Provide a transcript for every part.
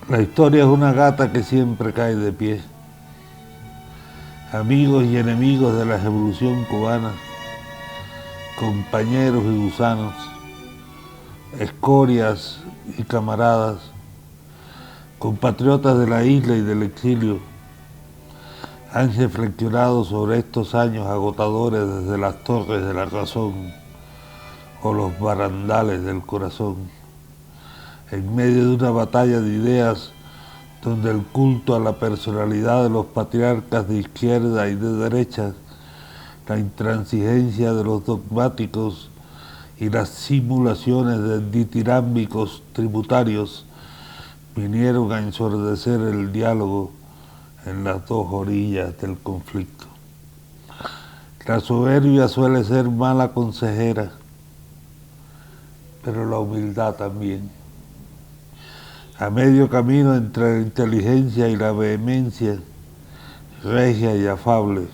La historia es una gata que siempre cae de pie. Amigos y enemigos de la revolución cubana, compañeros y gusanos, escorias y camaradas, compatriotas de la isla y del exilio, han reflexionado sobre estos años agotadores desde las torres de la razón o los barandales del corazón, en medio de una batalla de ideas donde el culto a la personalidad de los patriarcas de izquierda y de derecha, la intransigencia de los dogmáticos y las simulaciones de ditirámbicos tributarios vinieron a ensordecer el diálogo en las dos orillas del conflicto. La soberbia suele ser mala consejera, pero la humildad también. A medio camino entre la inteligencia y la vehemencia, regia y afable,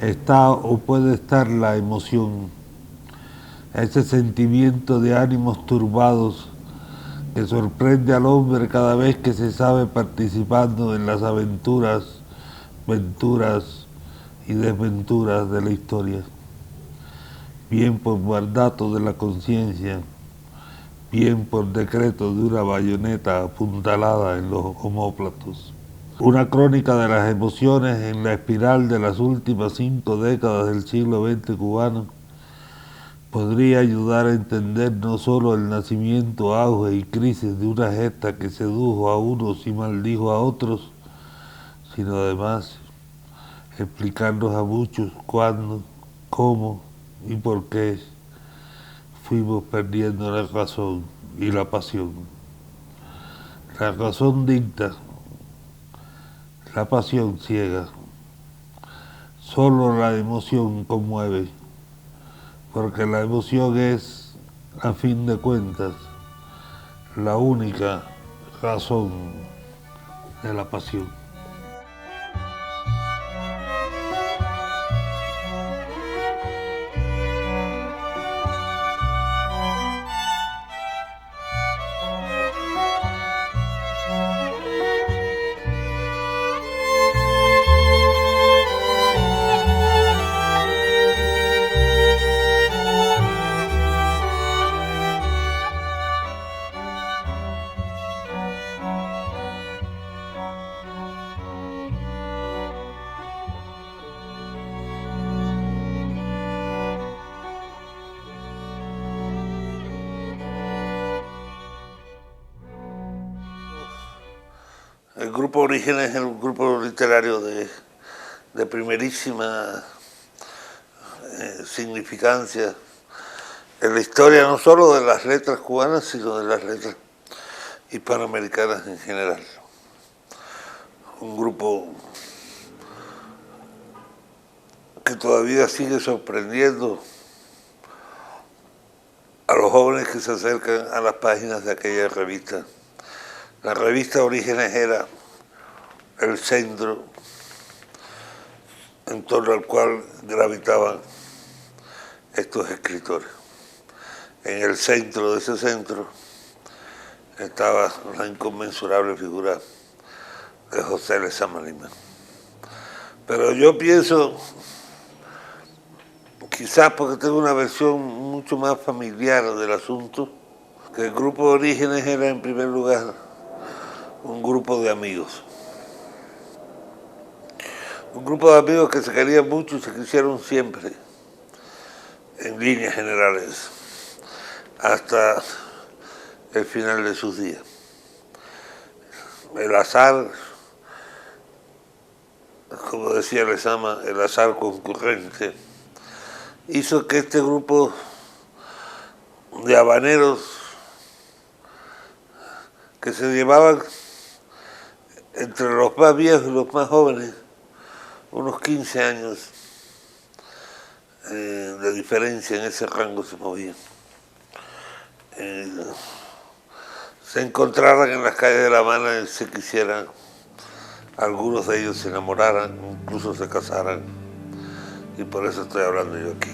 está o puede estar la emoción, ese sentimiento de ánimos turbados que sorprende al hombre cada vez que se sabe participando en las aventuras, venturas y desventuras de la historia, bien por mandato de la conciencia, bien por decreto de una bayoneta apuntalada en los omóplatos. Una crónica de las emociones en la espiral de las últimas 5 décadas del siglo XX cubano podría ayudar a entender no solo el nacimiento, auge y crisis de una gesta que sedujo a unos y maldijo a otros, sino además explicarnos a muchos cuándo, cómo y por qué fuimos perdiendo la razón y la pasión. La razón dicta, la pasión ciega. Solo la emoción conmueve, porque la emoción es, a fin de cuentas, la única razón de la pasión. El Grupo Orígenes es un grupo literario de primerísima significancia en la historia no solo de las letras cubanas, sino de las letras hispanoamericanas en general. Un grupo que todavía sigue sorprendiendo a los jóvenes que se acercan a las páginas de aquella revista. La revista Orígenes era el centro en torno al cual gravitaban estos escritores. En el centro de ese centro estaba la inconmensurable figura de José Lezama Lima. Pero yo pienso, quizás porque tengo una versión mucho más familiar del asunto, que el Grupo Orígenes era en primer lugar un grupo de amigos. Un grupo de amigos que se querían mucho y se quisieron siempre, en líneas generales, hasta el final de sus días. El azar, como decía Lezama, el azar concurrente, hizo que este grupo de habaneros que se llevaban entre los más viejos y los más jóvenes unos 15 años de diferencia en ese rango se movían. Se encontraran en las calles de La Habana y se quisieran, algunos de ellos se enamoraran, incluso se casaran, y por eso estoy hablando yo aquí.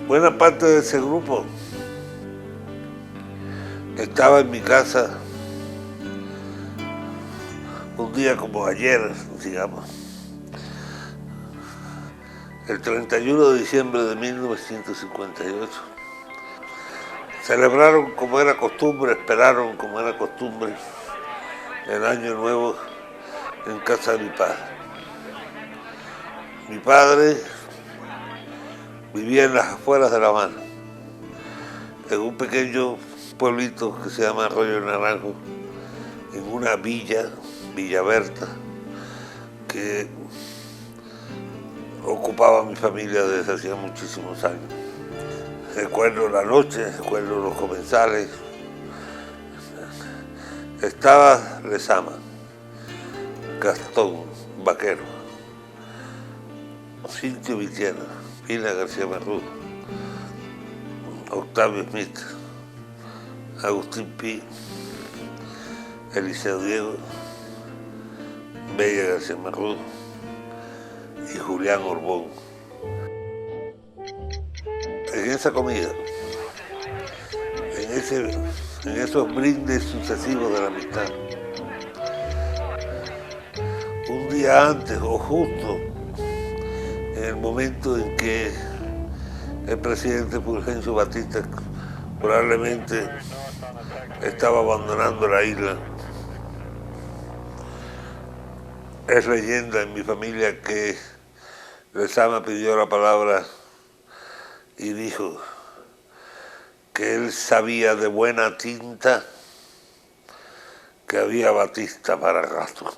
Buena parte de ese grupo estaba en mi casa un día como ayer, digamos, el 31 de diciembre de 1958. Celebraron como era costumbre, esperaron como era costumbre el Año Nuevo en casa de mi padre. Mi padre vivía en las afueras de La Habana, en un pequeño pueblito que se llama Arroyo Naranjo, en una villa, Villa Berta, que ocupaba mi familia desde hacía muchísimos años. Recuerdo la noche, recuerdo los comensales. Estaba Lezama, Gastón Vaquero, Cintio Vitiana, Pina García Marrú, Octavio Smith, Agustín Pi, Eliseo Diego, Bella García Marrú y Julián Orbón. En esa comida, en esos brindes sucesivos de la amistad, un día antes o justo en el momento en que el presidente Fulgencio Batista probablemente estaba abandonando la isla, es leyenda en mi familia que Lezama pidió la palabra y dijo que él sabía de buena tinta que había Batista para rato.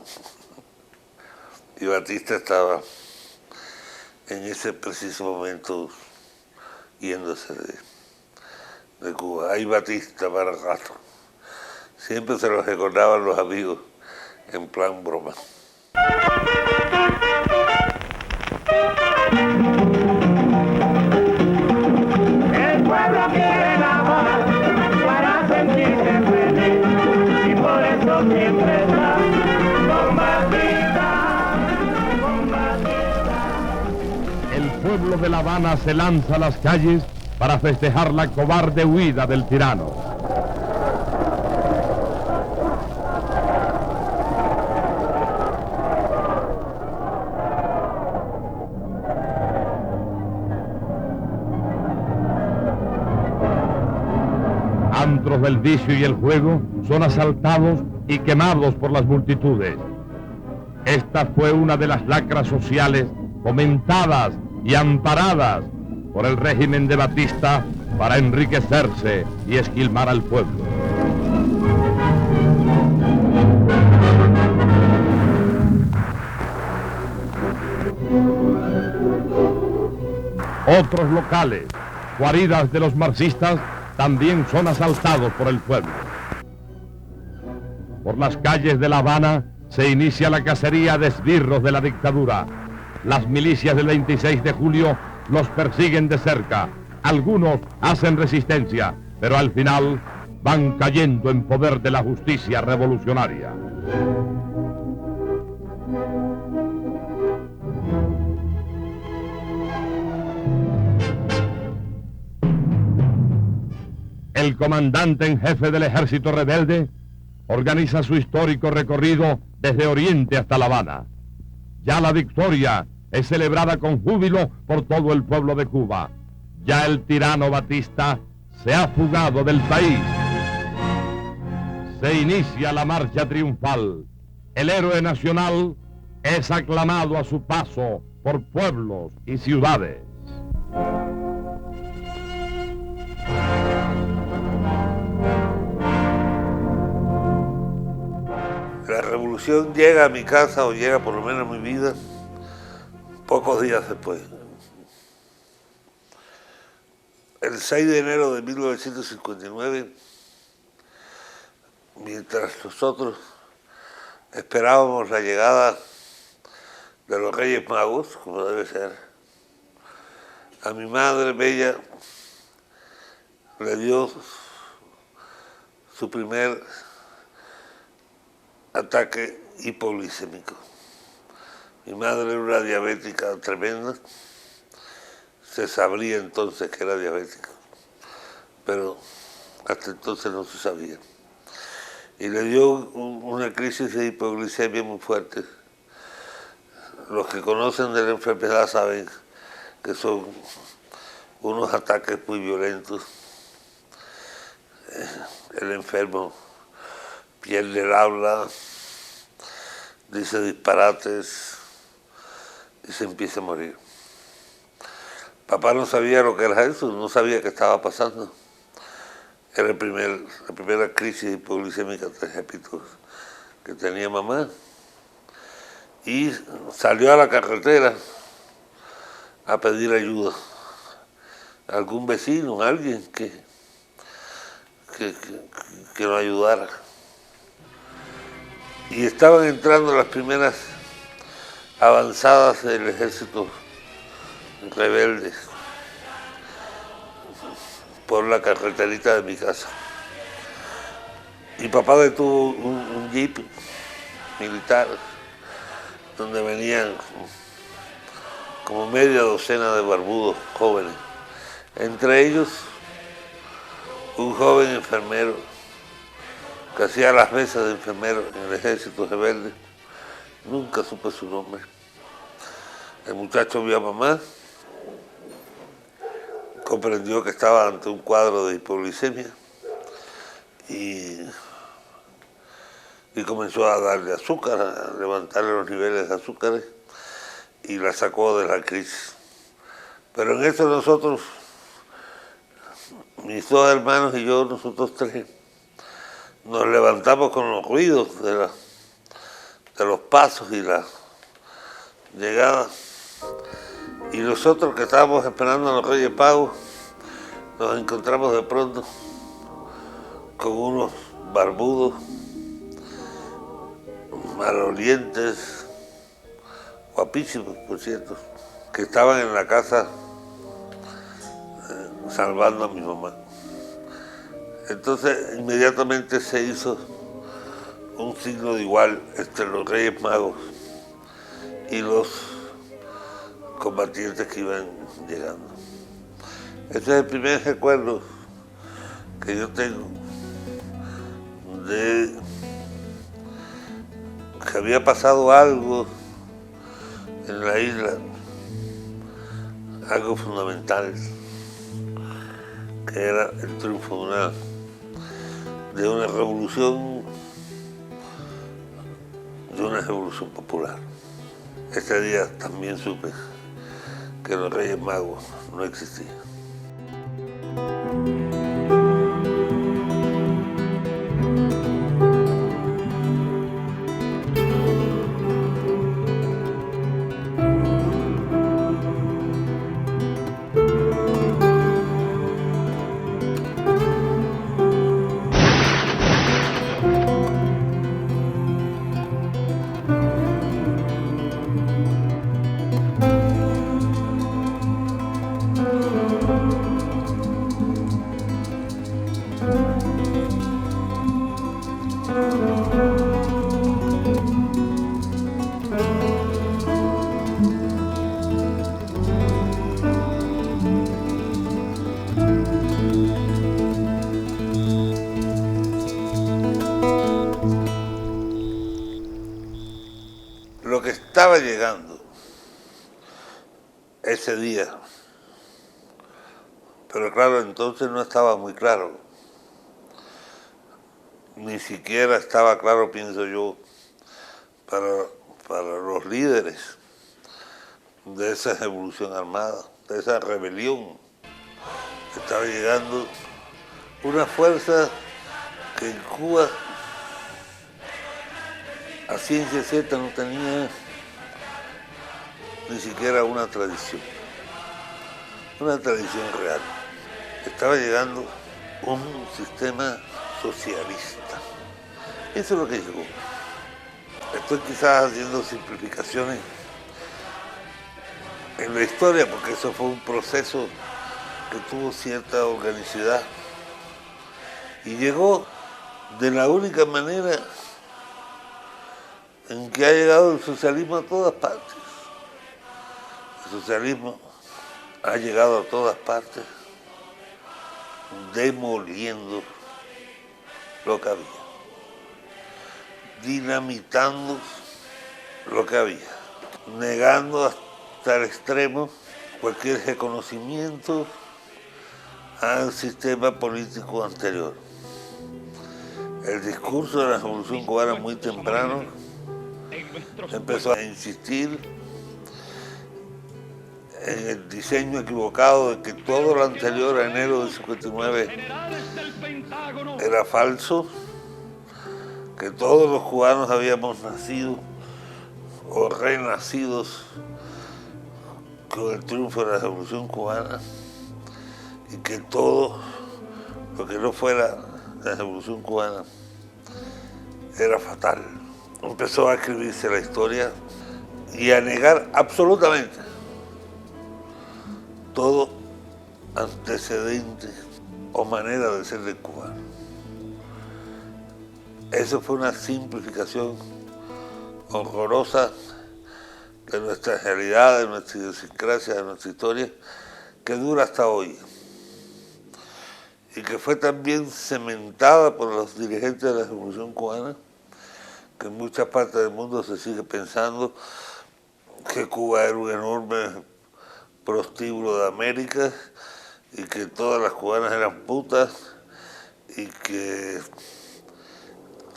Y Batista estaba en ese preciso momento yéndose de Cuba. Hay Batista para rato. Siempre se lo recordaban los amigos en plan broma. El pueblo quiere La Habana para sentirse feliz y por eso siempre está con Batista, con Batista. El pueblo de La Habana se lanza a las calles para festejar la cobarde huida del tirano. Antros del vicio y el juego son asaltados y quemados por las multitudes. Esta fue una de las lacras sociales fomentadas y amparadas por el régimen de Batista para enriquecerse y esquilmar al pueblo. Otros locales, guaridas de los marxistas, también son asaltados por el pueblo. Por las calles de La Habana se inicia la cacería de esbirros de la dictadura. Las milicias del 26 de julio los persiguen de cerca. Algunos hacen resistencia, pero al final van cayendo en poder de la justicia revolucionaria. El comandante en jefe del ejército rebelde organiza su histórico recorrido desde Oriente hasta La Habana. Ya la victoria es celebrada con júbilo por todo el pueblo de Cuba. Ya el tirano Batista se ha fugado del país. Se inicia la marcha triunfal. El héroe nacional es aclamado a su paso por pueblos y ciudades. La revolución llega a mi casa, o llega por lo menos a mi vida, pocos días después. El 6 de enero de 1959, mientras nosotros esperábamos la llegada de los Reyes Magos, como debe ser, a mi madre Bella le dio su primer ataque hipoglicémico. Mi madre era una diabética tremenda, se sabría entonces que era diabético, pero hasta entonces no se sabía. Y le dio una crisis de hipoglicemia muy fuerte. Los que conocen de la enfermedad saben que son unos ataques muy violentos. El enfermo pierde el habla, dice disparates y se empieza a morir. Papá no sabía lo que era eso, no sabía qué estaba pasando. Era la primera crisis hipoglicémica, repito, que tenía mamá. Y salió a la carretera a pedir ayuda. Algún vecino, alguien que nos ayudara. Y estaban entrando las primeras avanzadas del ejército rebelde por la carreterita de mi casa. Y papá detuvo un jeep militar donde venían como media docena de barbudos jóvenes, entre ellos un joven enfermero que hacía las veces de enfermero en el ejército rebelde. Nunca supe su nombre. El muchacho vio a mamá, comprendió que estaba ante un cuadro de hipoglicemia y comenzó a darle azúcar, a levantarle los niveles de azúcar y la sacó de la crisis. Pero en eso nosotros, mis dos hermanos y yo, nosotros tres, nos levantamos con los ruidos de los pasos y la llegada. Y nosotros que estábamos esperando a los Reyes Magos, nos encontramos de pronto con unos barbudos, malolientes, guapísimos, por cierto, que estaban en la casa salvando a mi mamá. Entonces inmediatamente se hizo un signo de igual entre los Reyes Magos y los combatientes que iban llegando. Ese es el primer recuerdo que yo tengo de que había pasado algo en la isla, algo fundamental, que era el triunfo de una revolución popular. Ese día también supe que los Reyes Magos no existían. Lo que estaba llegando ese día, pero claro, entonces no estaba muy claro, ni siquiera estaba claro, pienso yo, para los líderes de esa revolución armada, de esa rebelión. Estaba llegando una fuerza que en Cuba a ciencia cierta no tenía ni siquiera una tradición real. Estaba llegando un sistema socialista. Eso es lo que llegó. Estoy quizás haciendo simplificaciones en la historia, porque eso fue un proceso que tuvo cierta organicidad y llegó de la única manera en que ha llegado el socialismo a todas partes. El socialismo ha llegado a todas partes, demoliendo lo que había, dinamitando lo que había, negando hasta el extremo cualquier reconocimiento al sistema político anterior. El discurso de la Revolución Cubana muy temprano empezó a insistir en el diseño equivocado de que todo lo anterior a enero del 59 era falso, que todos los cubanos habíamos nacido o renacidos con el triunfo de la Revolución Cubana y que todo lo que no fuera la Revolución Cubana era fatal. Empezó a escribirse la historia y a negar absolutamente todo antecedente o manera de ser del cubano. Eso fue una simplificación horrorosa de nuestra realidad, de nuestra idiosincrasia, de nuestra historia, que dura hasta hoy. Y que fue también cementada por los dirigentes de la Revolución Cubana, que en muchas partes del mundo se sigue pensando que Cuba era un enorme prostíbulo de América y que todas las cubanas eran putas y que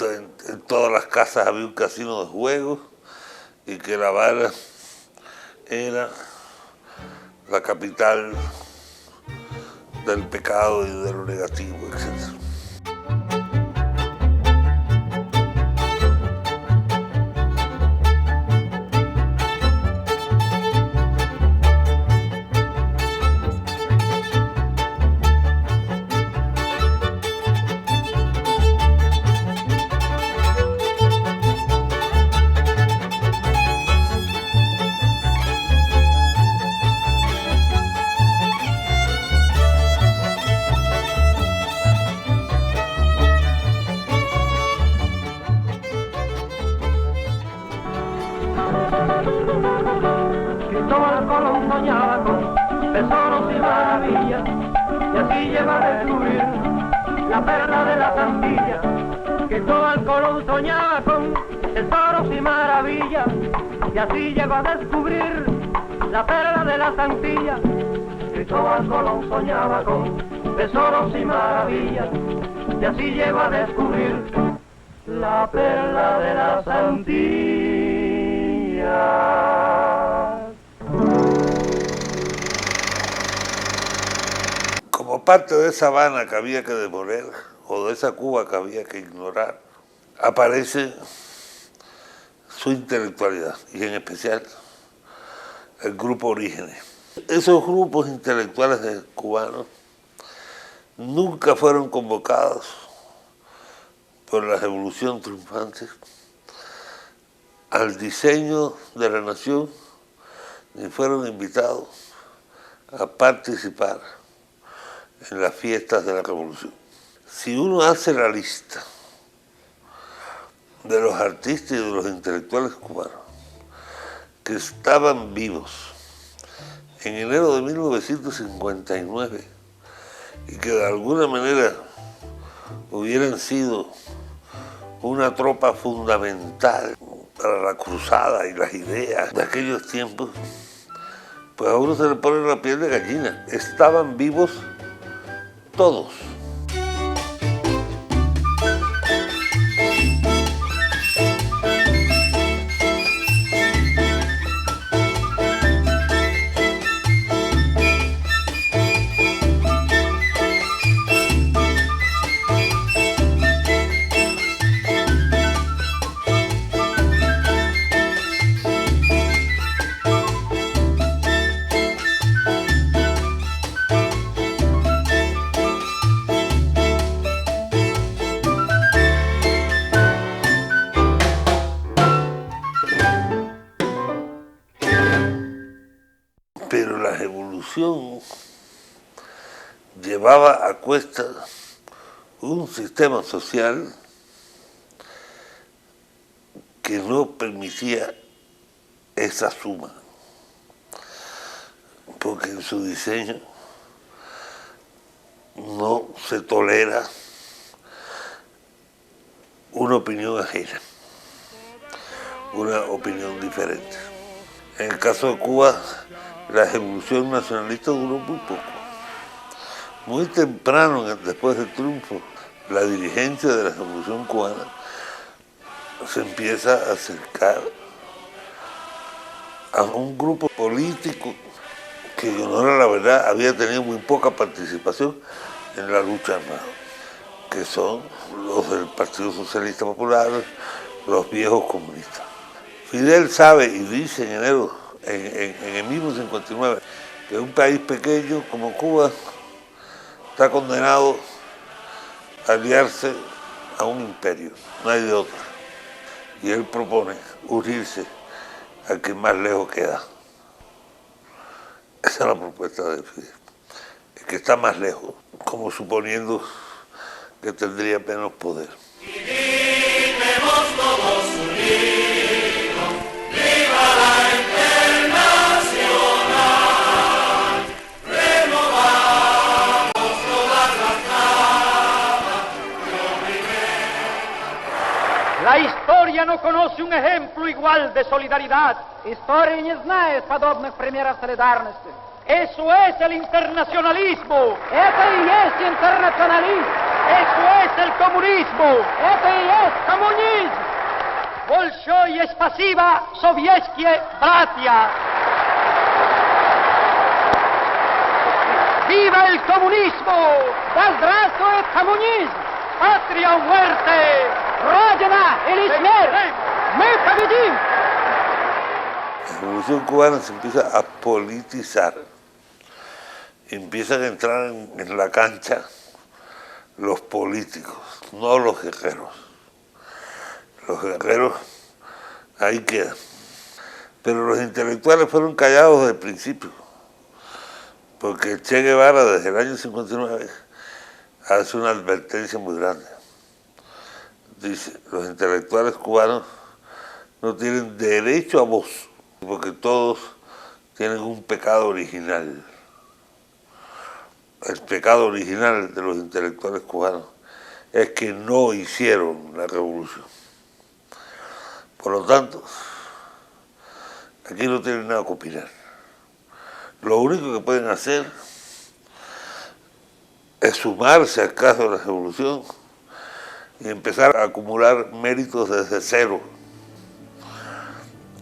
en todas las casas había un casino de juegos y que La Habana era la capital del pecado y de lo negativo, etc. Cristóbal Colón soñaba con tesoros y maravillas, y así llegó a descubrir la perla de las Antillas. Cristóbal Colón soñaba con tesoros y maravillas, y así llegó a descubrir la perla de las Antillas. Cristóbal Colón soñaba con tesoros y maravillas, y así llegó a descubrir la perla de las Antillas. Como parte de esa Habana que había que demoler, o de esa Cuba que había que ignorar, aparece su intelectualidad, y en especial el grupo Orígenes. Esos grupos intelectuales cubanos nunca fueron convocados por la Revolución triunfante al diseño de la nación, ni fueron invitados a participar en las fiestas de la Revolución. Si uno hace la lista de los artistas y de los intelectuales cubanos que estaban vivos en enero de 1959 y que de alguna manera hubieran sido una tropa fundamental para la cruzada y las ideas de aquellos tiempos, pues a uno se le pone la piel de gallina. Estaban vivos todos. Pero la revolución llevaba a cuesta un sistema social que no permitía esa suma. porque en su diseño no se tolera una opinión ajena, una opinión diferente. En el caso de Cuba, la evolución nacionalista duró muy poco. Muy temprano, después del triunfo, la dirigencia de la revolución cubana se empieza a acercar a un grupo político que, en honor a la verdad, había tenido muy poca participación en la lucha armada, que son los del Partido Socialista Popular, los viejos comunistas. Fidel sabe y dice en enero, en el mismo 59, que un país pequeño como Cuba está condenado a aliarse a un imperio, no hay de otra. Y él propone unirse al que más lejos queda. Esa es la propuesta de Fidel, el que está más lejos, como suponiendo que tendría menos poder. Vivimos todos unidos, viva la Internacional, renovamos todas las camas, La historia no conoce un ejemplo igual de solidaridad. История не знает подобных примеров солидарности. Eso es el internacionalismo. Это и есть интернационализм. Eso es el comunismo. Это и есть коммунизм. Bolshoi spasiba, sovietskie bratia. ¡Viva el comunismo! Да здравствует коммунизм! ¡Patria o muerte! Родина или смерть! Мы победим! La revolución cubana se empieza a politizar. Empiezan a entrar en la cancha los políticos, no los guerreros. Los guerreros ahí quedan. Pero los intelectuales fueron callados desde el principio, porque Che Guevara desde el año 59 hace una advertencia muy grande. Dice, los intelectuales cubanos no tienen derecho a voz, porque todos tienen un pecado original. El pecado original de los intelectuales cubanos es que no hicieron la revolución. Por lo tanto, aquí no tienen nada que opinar. Lo único que pueden hacer es sumarse al caso de la revolución y empezar a acumular méritos desde cero,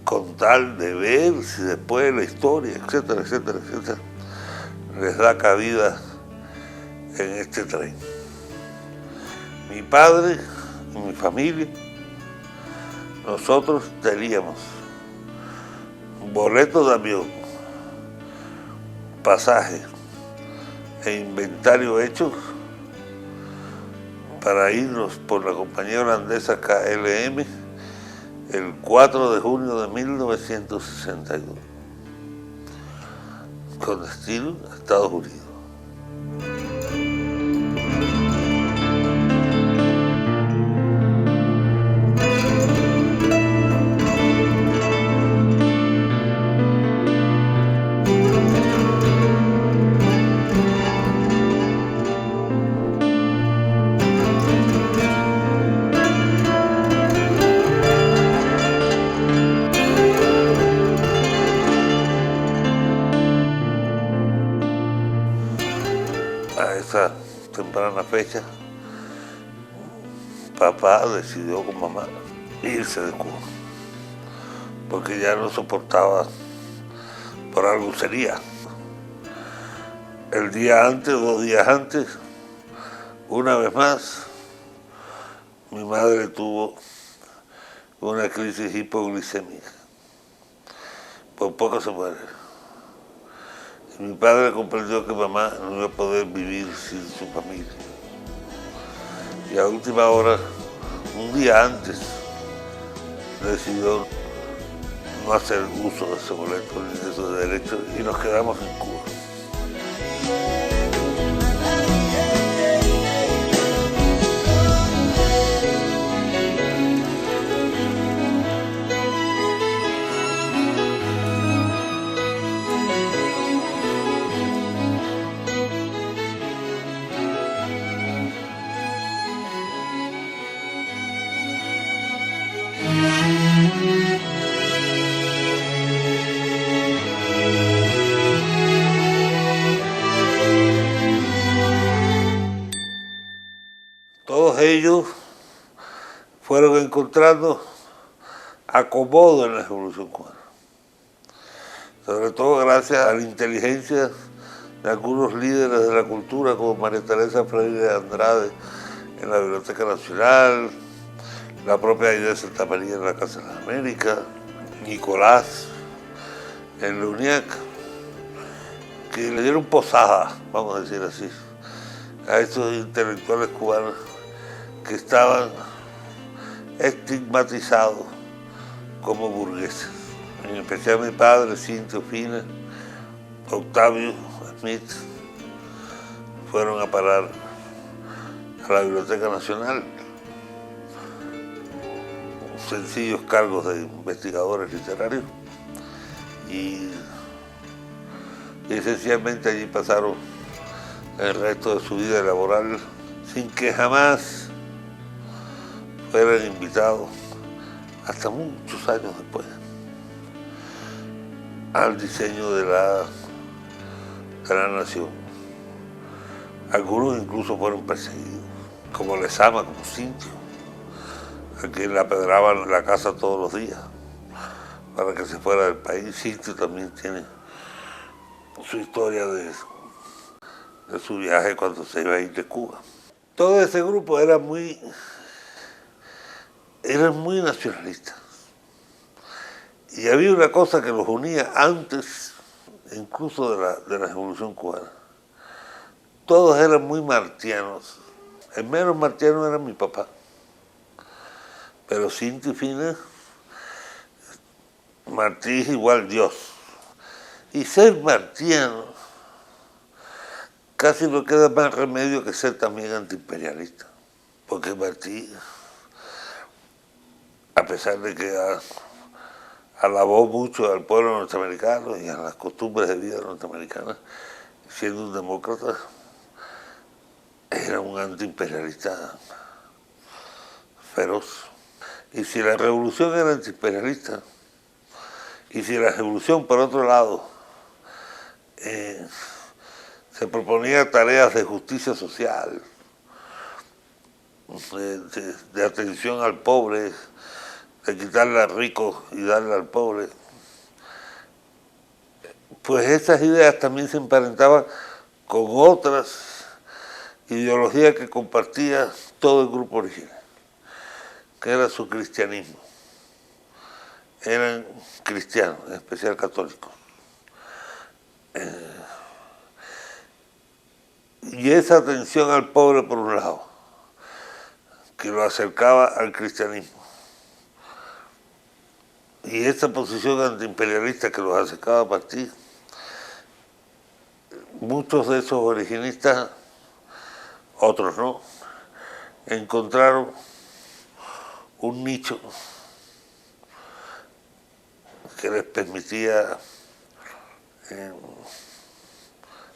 con tal de ver si después la historia, etcétera, etcétera, etcétera, les da cabida en este tren. Mi padre y mi familia, nosotros teníamos boletos de avión, pasajes e inventario hechos para irnos por la compañía holandesa KLM el 4 de junio de 1962, con destino a Estados Unidos. A esa temprana fecha, papá decidió con mamá irse de Cuba, porque ya no soportaba, por algo sería. El día antes, 2 días antes, una vez más, mi madre tuvo una crisis hipoglicémica. Por poco se muere. Mi padre comprendió que mamá no iba a poder vivir sin su familia. Y a última hora, un día antes, decidió no hacer uso de ese boleto ni de esos derechos y nos quedamos en Cuba. todos ellos fueron encontrando acomodo en la Revolución Cubana. Sobre todo gracias a la inteligencia de algunos líderes de la cultura como María Teresa Freire de Andrade en la Biblioteca Nacional, la propia Aida de Santa María en la Casa de las Américas, Nicolás en la UNIAC, que le dieron posada, vamos a decir así, a estos intelectuales cubanos que estaban estigmatizados como burgueses. En especial mi padre, Cintio Fina, Octavio Smith, fueron a parar a la Biblioteca Nacional, sencillos cargos de investigadores literarios, y esencialmente allí pasaron el resto de su vida laboral sin que jamás fueran invitados, hasta muchos años después, al diseño de la nación. Algunos incluso fueron perseguidos, como Lezama, como Cintio, a quien le apedraban la casa todos los días para que se fuera del país. Cintio también tiene su historia de su viaje cuando se iba a ir de Cuba. Todo ese grupo eran muy nacionalistas. Y había una cosa que los unía antes, incluso de la Revolución Cubana. Todos eran muy martianos. El menos martiano era mi papá. Pero Cintio y Fina, Martí es igual Dios. Y ser martiano, casi no queda más remedio que ser también antiimperialista. Porque Martí, a pesar de que alabó mucho al pueblo norteamericano y a las costumbres de vida norteamericanas, siendo un demócrata, era un antiimperialista feroz. Y si la revolución era antiimperialista, y si la revolución, por otro lado, se proponía tareas de justicia social, de atención al pobre, de quitarle al rico y darle al pobre, pues esas ideas también se emparentaban con otras ideologías que compartía todo el grupo original, que era su cristianismo. Eran cristianos, en especial católicos. Y esa atención al pobre por un lado, que lo acercaba al cristianismo, y esta posición antiimperialista que los acercaba a partir, muchos de esos originistas, otros no, encontraron un nicho que les permitía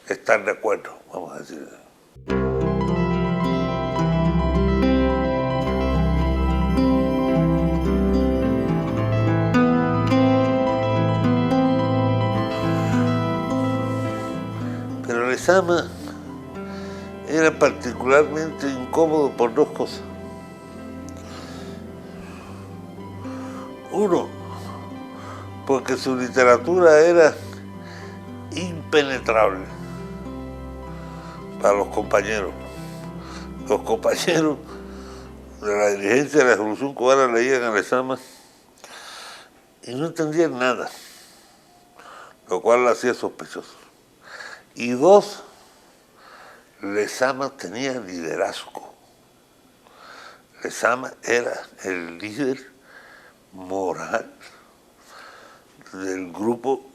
estar de acuerdo, vamos a decir. Pero Lezama era particularmente incómodo por dos cosas. Uno, porque su literatura era impenetrable para los compañeros. Los compañeros de la dirigencia de la Revolución Cubana leían a Lezama y no entendían nada, lo cual lo hacía sospechoso. Y dos, Lezama tenía liderazgo. Lezama era el líder moral del grupo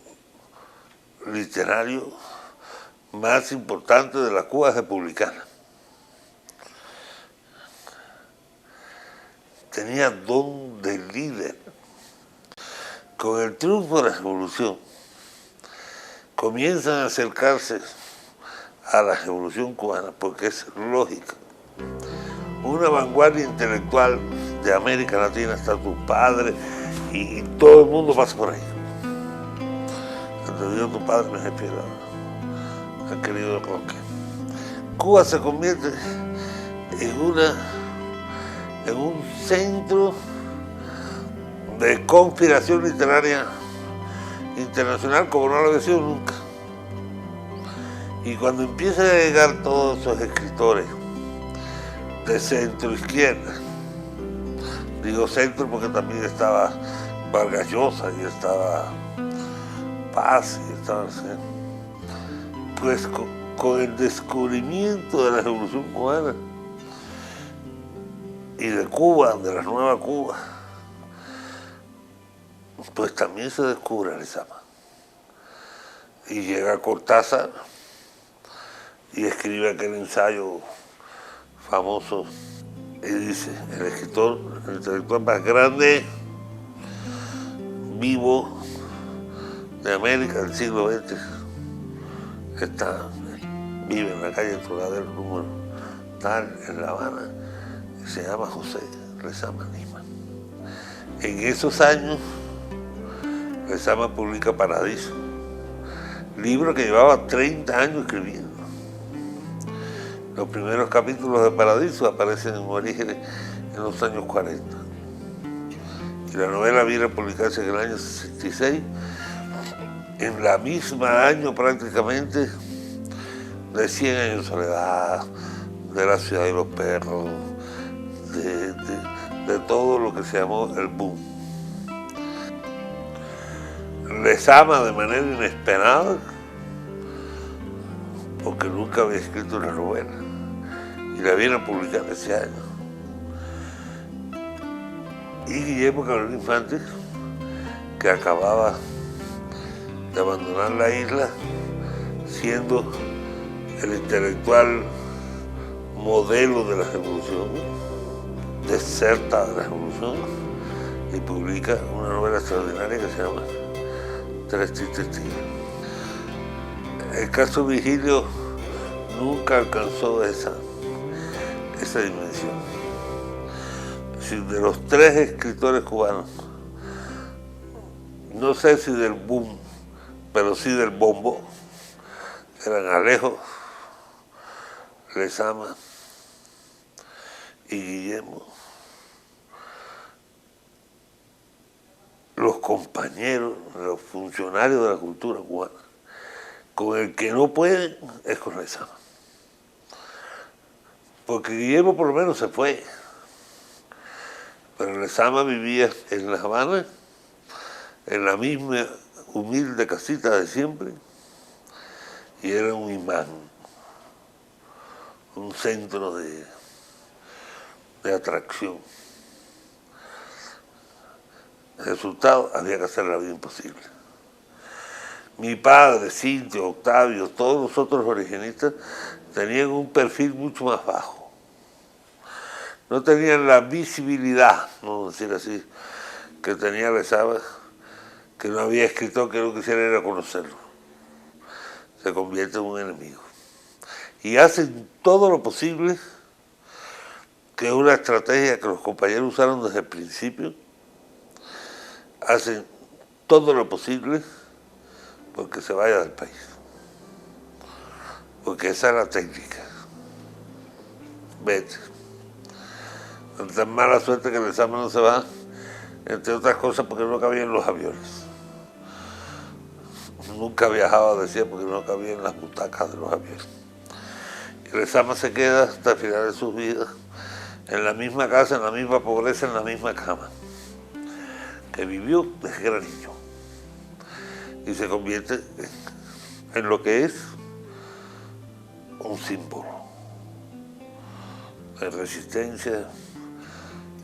literario más importante de la Cuba republicana. Tenía don de líder. Con el triunfo de la revolución, comienzan a acercarse a la Revolución Cubana, porque es lógico. Una vanguardia intelectual de América Latina, está tu padre, y todo el mundo pasa por ahí. Cuando digo tu padre me refiero al querido Roque. Cuba se convierte en una en un centro de conspiración literaria internacional como no lo había sido nunca. Y cuando empiezan a llegar todos esos escritores de centro izquierda, digo centro porque también estaba Vargas Llosa y estaba Paz y estaba, pues con el descubrimiento de la Revolución Cubana y de Cuba, de la nueva Cuba, pues también se descubre a Lezama. Y llega Cortázar y escribe aquel ensayo famoso y dice: el escritor, el intelectual más grande, vivo de América del siglo XX, vive en la calle Trogadero número tal, en La Habana, y se llama José Lezama Lima. En esos años, Lezama publica Paradiso, libro que llevaba 30 años escribiendo. Los primeros capítulos de Paradiso aparecen en Orígenes en los años 40. Y la novela viene a publicarse en el año 66, en la misma año prácticamente de 100 años de soledad, de La ciudad de los perros, de todo lo que se llamó el boom. Lezama, de manera inesperada, porque nunca había escrito una novela, y la viene a publicar ese año. Y Guillermo Cabrera Infante, que acababa de abandonar la isla, siendo el intelectual modelo de la revolución, deserta de la revolución, y publica una novela extraordinaria que se llama Tres tristes tigres. El caso Vigilio nunca alcanzó esa dimensión. Es decir, de los tres escritores cubanos, no sé si del boom, pero sí del bombo, eran Alejo, Lezama y Guillermo, los compañeros, los funcionarios de la cultura cubana. Con el que no pueden es con Lezama. Porque Guillermo por lo menos se fue. Pero Lezama vivía en La Habana, en la misma humilde casita de siempre, y era un imán, un centro de atracción. El resultado, había que hacer la vida imposible. Mi padre, Cintio, Octavio, todos los otros originistas tenían un perfil mucho más bajo. No tenían la visibilidad, vamos a decir así, que tenía Lezama, que no había escritor que no quisiera ir a conocerlo. Se convierte en un enemigo. Y hacen todo lo posible, que es una estrategia que los compañeros usaron desde el principio, hacen todo lo posible porque se vaya del país. Porque esa es la técnica. Vete. Con tan mala suerte que Lezama no se va, entre otras cosas porque no cabía en los aviones. Nunca viajaba, decía, porque no cabía en las butacas de los aviones. Y Lezama se queda hasta el final de sus vidas en la misma casa, en la misma pobreza, en la misma cama, que vivió desde que era niño. Y se convierte en lo que es un símbolo de resistencia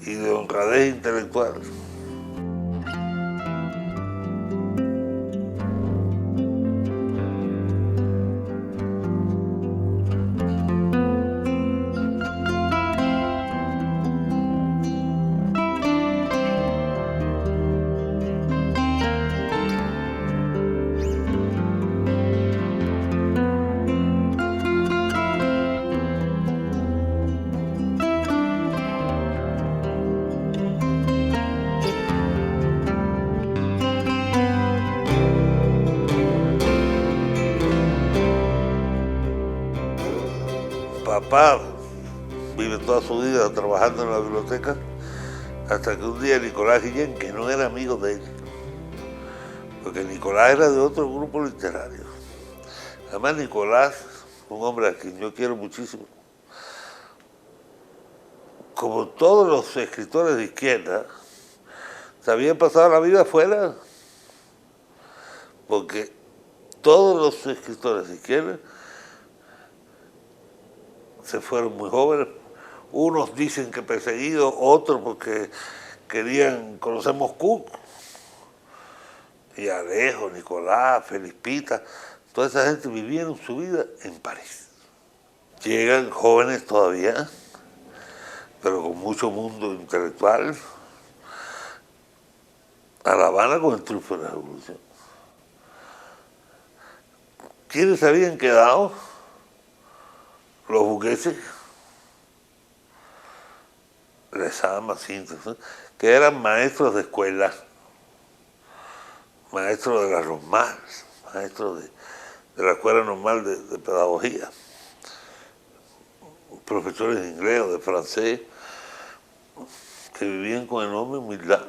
y de honradez intelectual. Papá vive toda su vida trabajando en la biblioteca, hasta que un día Nicolás Guillén, que no era amigo de él, porque Nicolás era de otro grupo literario. Además, Nicolás, un hombre a quien yo quiero muchísimo, como todos los escritores de izquierda, se habían pasado la vida afuera, porque todos los escritores de izquierda se fueron muy jóvenes. Unos dicen que perseguidos, otros porque querían conocer Moscú. Y Alejo, Nicolás, Felipita, toda esa gente vivieron su vida en París. Llegan jóvenes todavía, pero con mucho mundo intelectual, a La Habana con el triunfo de la revolución. ¿Quiénes se habían quedado? Los burgueses, Lezama, Sintes, ¿no?, que eran maestros de escuela, maestros de la Normal, maestros de la Escuela Normal de Pedagogía, profesores de inglés o de francés, que vivían con enorme humildad.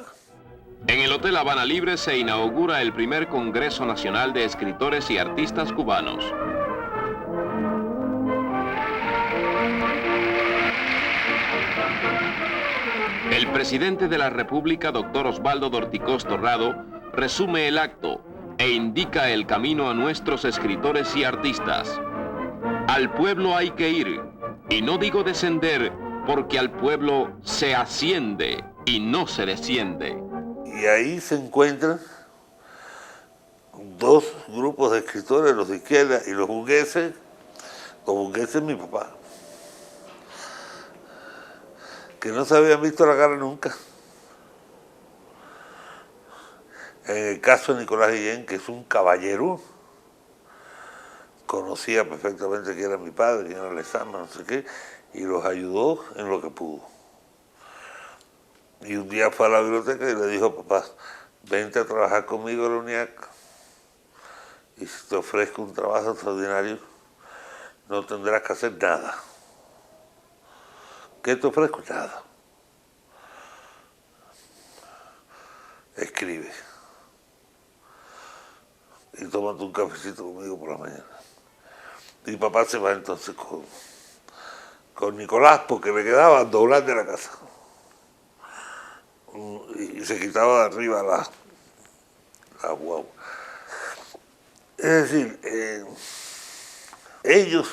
En el Hotel Habana Libre se inaugura el primer Congreso Nacional de Escritores y Artistas Cubanos. El presidente de la República, doctor Osvaldo Dorticós Torrado, resume el acto e indica el camino a nuestros escritores y artistas. Al pueblo hay que ir, y no digo descender, porque al pueblo se asciende y no se desciende. Y ahí se encuentran dos grupos de escritores, los de izquierda y los burgueses. Los burgueses, mi papá, que no se habían visto la cara nunca. En el caso de Nicolás Guillén, que es un caballero, conocía perfectamente quién era mi padre, quién era Lezama, no sé qué, y los ayudó en lo que pudo. Y un día fue a la biblioteca y le dijo: papá, vente a trabajar conmigo a la UNIAC, y si te ofrezco un trabajo extraordinario, no tendrás que hacer nada. ¿Qué te ofrezco? Nada. Escribe. Y tómate un cafecito conmigo por la mañana. Y papá se va entonces con Nicolás, porque le quedaba doblar de la casa. Y se quitaba de arriba la guagua. Es decir, ellos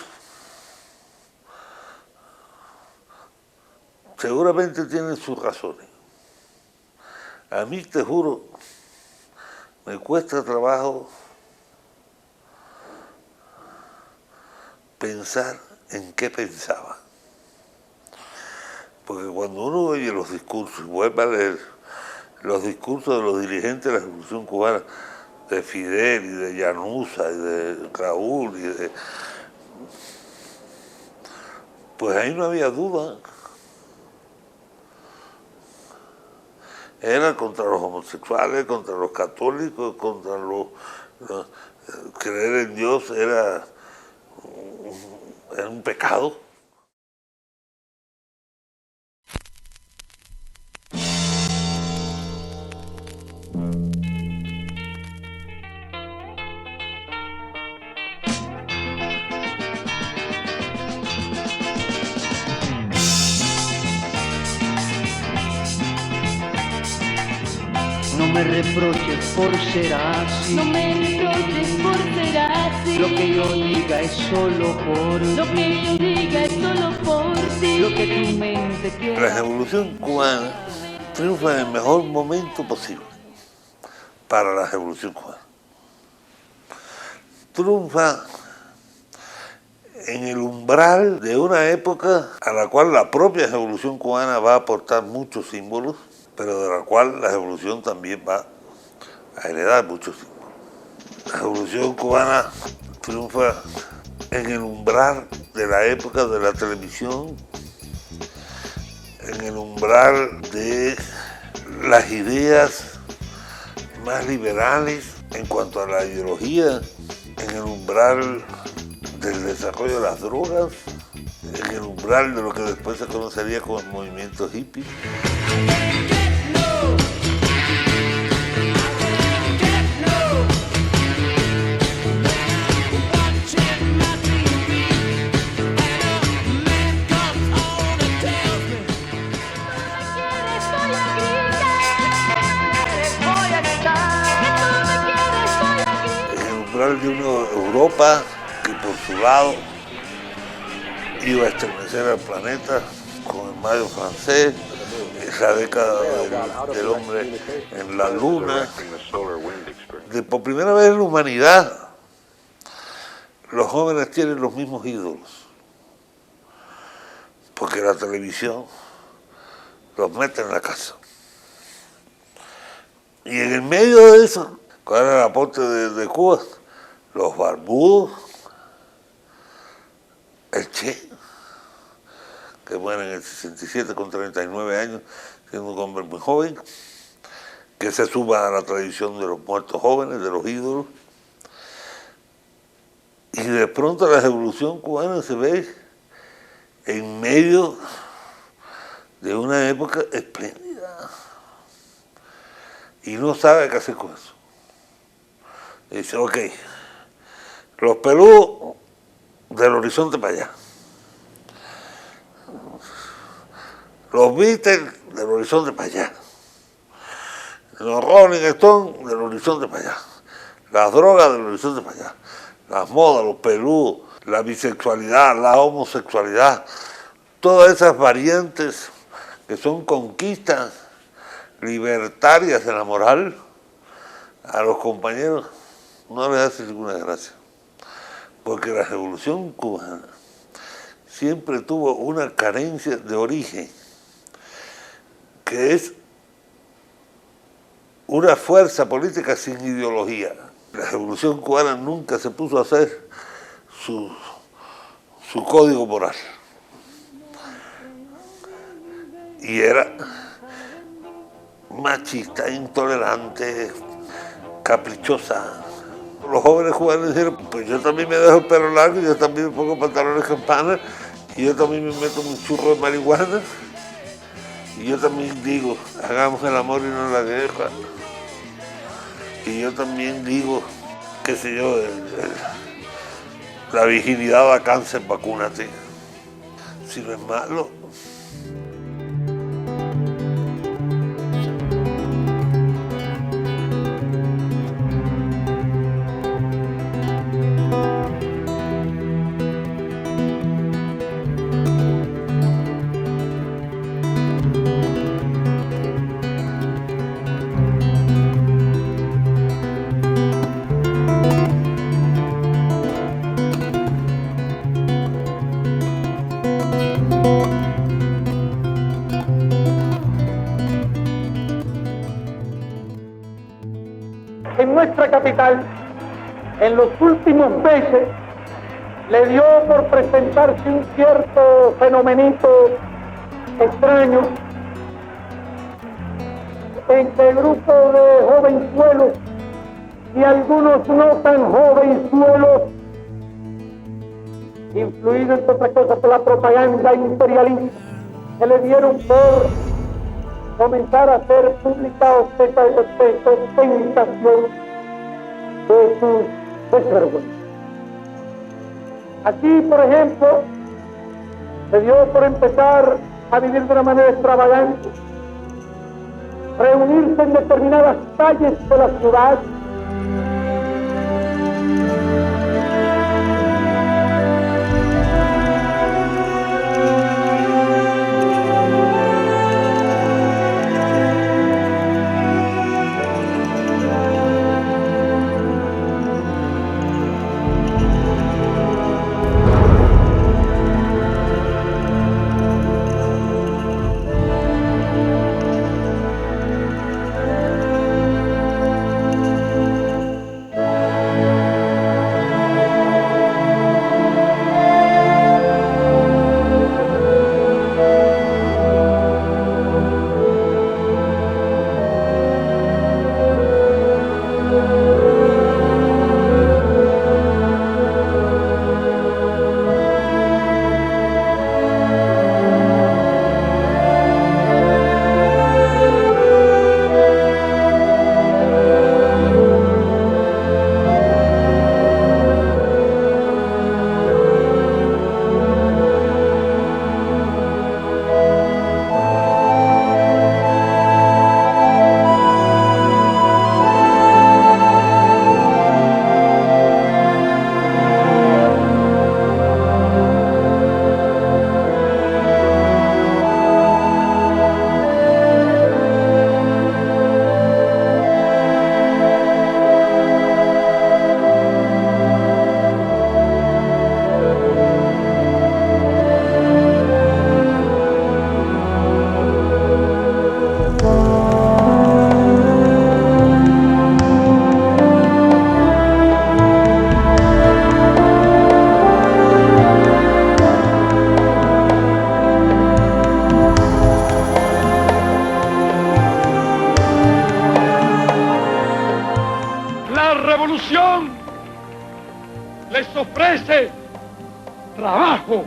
seguramente tienen sus razones. A mí, te juro, me cuesta trabajo pensar en qué pensaba. Porque cuando uno oye los discursos, vuelve a leer los discursos de los dirigentes de la Revolución Cubana, de Fidel y de Llanusa y de Raúl, pues ahí no había duda. Era contra los homosexuales, contra los católicos, contra los creer en Dios era un pecado. No me reproches por ser así. No me reproches por ser así. Lo que yo diga es solo por ti. Lo que yo diga es solo por ti. Lo que tu mente quiera. La Revolución Cubana triunfa en el mejor momento posible para la Revolución Cubana. Triunfa en el umbral de una época a la cual la propia Revolución Cubana va a aportar muchos símbolos, pero de la cual la Revolución también va a heredar muchos símbolos. La Revolución Cubana triunfa en el umbral de la época de la televisión, en el umbral de las ideas más liberales en cuanto a la ideología, en el umbral del desarrollo de las drogas, en el umbral de lo que después se conocería como el movimiento hippie. De una Europa que por su lado iba a estremecer al planeta con el Mayo francés, esa década del hombre en la luna. Por primera vez en la humanidad, los jóvenes tienen los mismos ídolos, porque la televisión los mete en la casa. Y en el medio de eso, ¿cuál era el aporte de Cuba? Los barbudos, el Che, que muere en el 67 con 39 años, siendo un hombre muy joven, que se suma a la tradición de los muertos jóvenes, de los ídolos. Y de pronto la revolución cubana se ve en medio de una época espléndida y no sabe qué hacer con eso. Y dice, ok, los peludos del horizonte para allá. Los Beatles del horizonte para allá. Los Rolling Stones del horizonte para allá. Las drogas del horizonte para allá. Las modas, los peludos, la bisexualidad, la homosexualidad. Todas esas variantes que son conquistas libertarias de la moral, a los compañeros no les hace ninguna gracia. Porque la revolución cubana siempre tuvo una carencia de origen, que es una fuerza política sin ideología. La revolución cubana nunca se puso a hacer su código moral. Y era machista, intolerante, caprichosa. Los jóvenes cubanos dijeron, pues yo también me dejo el pelo largo, yo también me pongo pantalones campana, y yo también me meto un churro de marihuana, y yo también digo, hagamos el amor y no la guerra. Y yo también digo, qué sé yo, la virginidad da cáncer, vacúnate. Si no es malo. En nuestra capital, en los últimos meses, le dio por presentarse un cierto fenomenito extraño en que el grupo de jovenzuelos y algunos no tan jovenzuelos, influidos entre otras cosas por la propaganda imperialista, se le dieron por comenzar a hacer pública ostentación de sus desvergüenzas. Aquí, por ejemplo, se dio por empezar a vivir de una manera extravagante, reunirse en determinadas calles de la ciudad, les ofrece trabajo,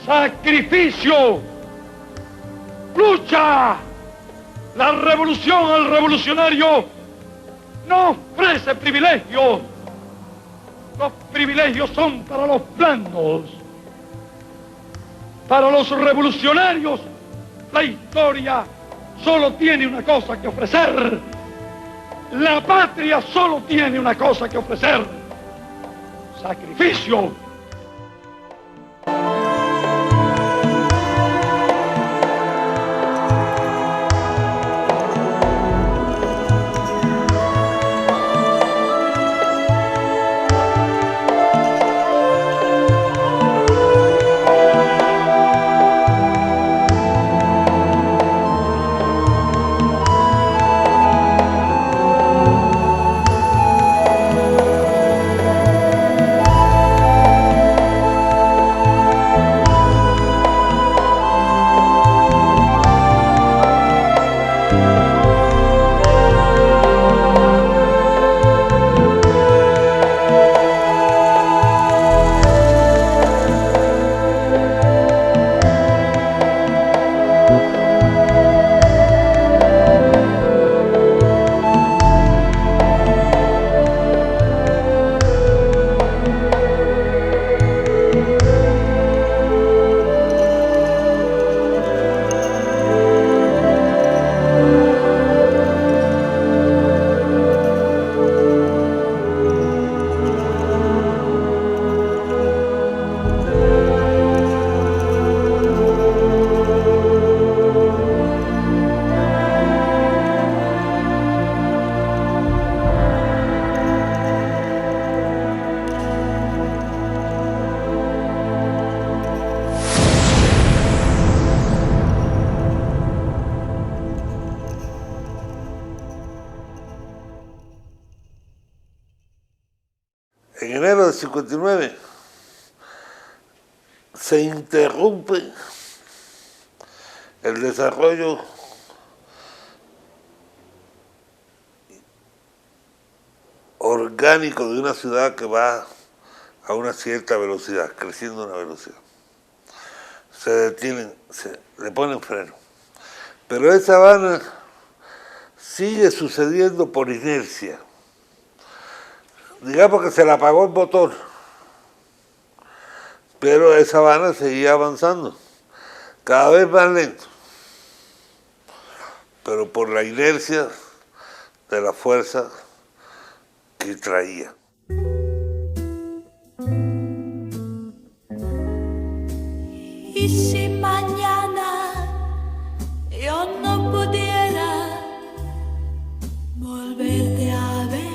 sacrificio, lucha. La revolución al revolucionario no ofrece privilegios. Los privilegios son para los blandos. Para los revolucionarios, la historia solo tiene una cosa que ofrecer. La patria solo tiene una cosa que ofrecer: sacrificio. En enero del 59 se interrumpe el desarrollo orgánico de una ciudad que va a una cierta velocidad, creciendo a una velocidad. Se detienen, le ponen freno. Pero esa Habana sigue sucediendo por inercia. Digamos que se le apagó el motor, pero esa Habana seguía avanzando, cada vez más lento, pero por la inercia de la fuerza que traía. Y si mañana yo no pudiera volverte a ver,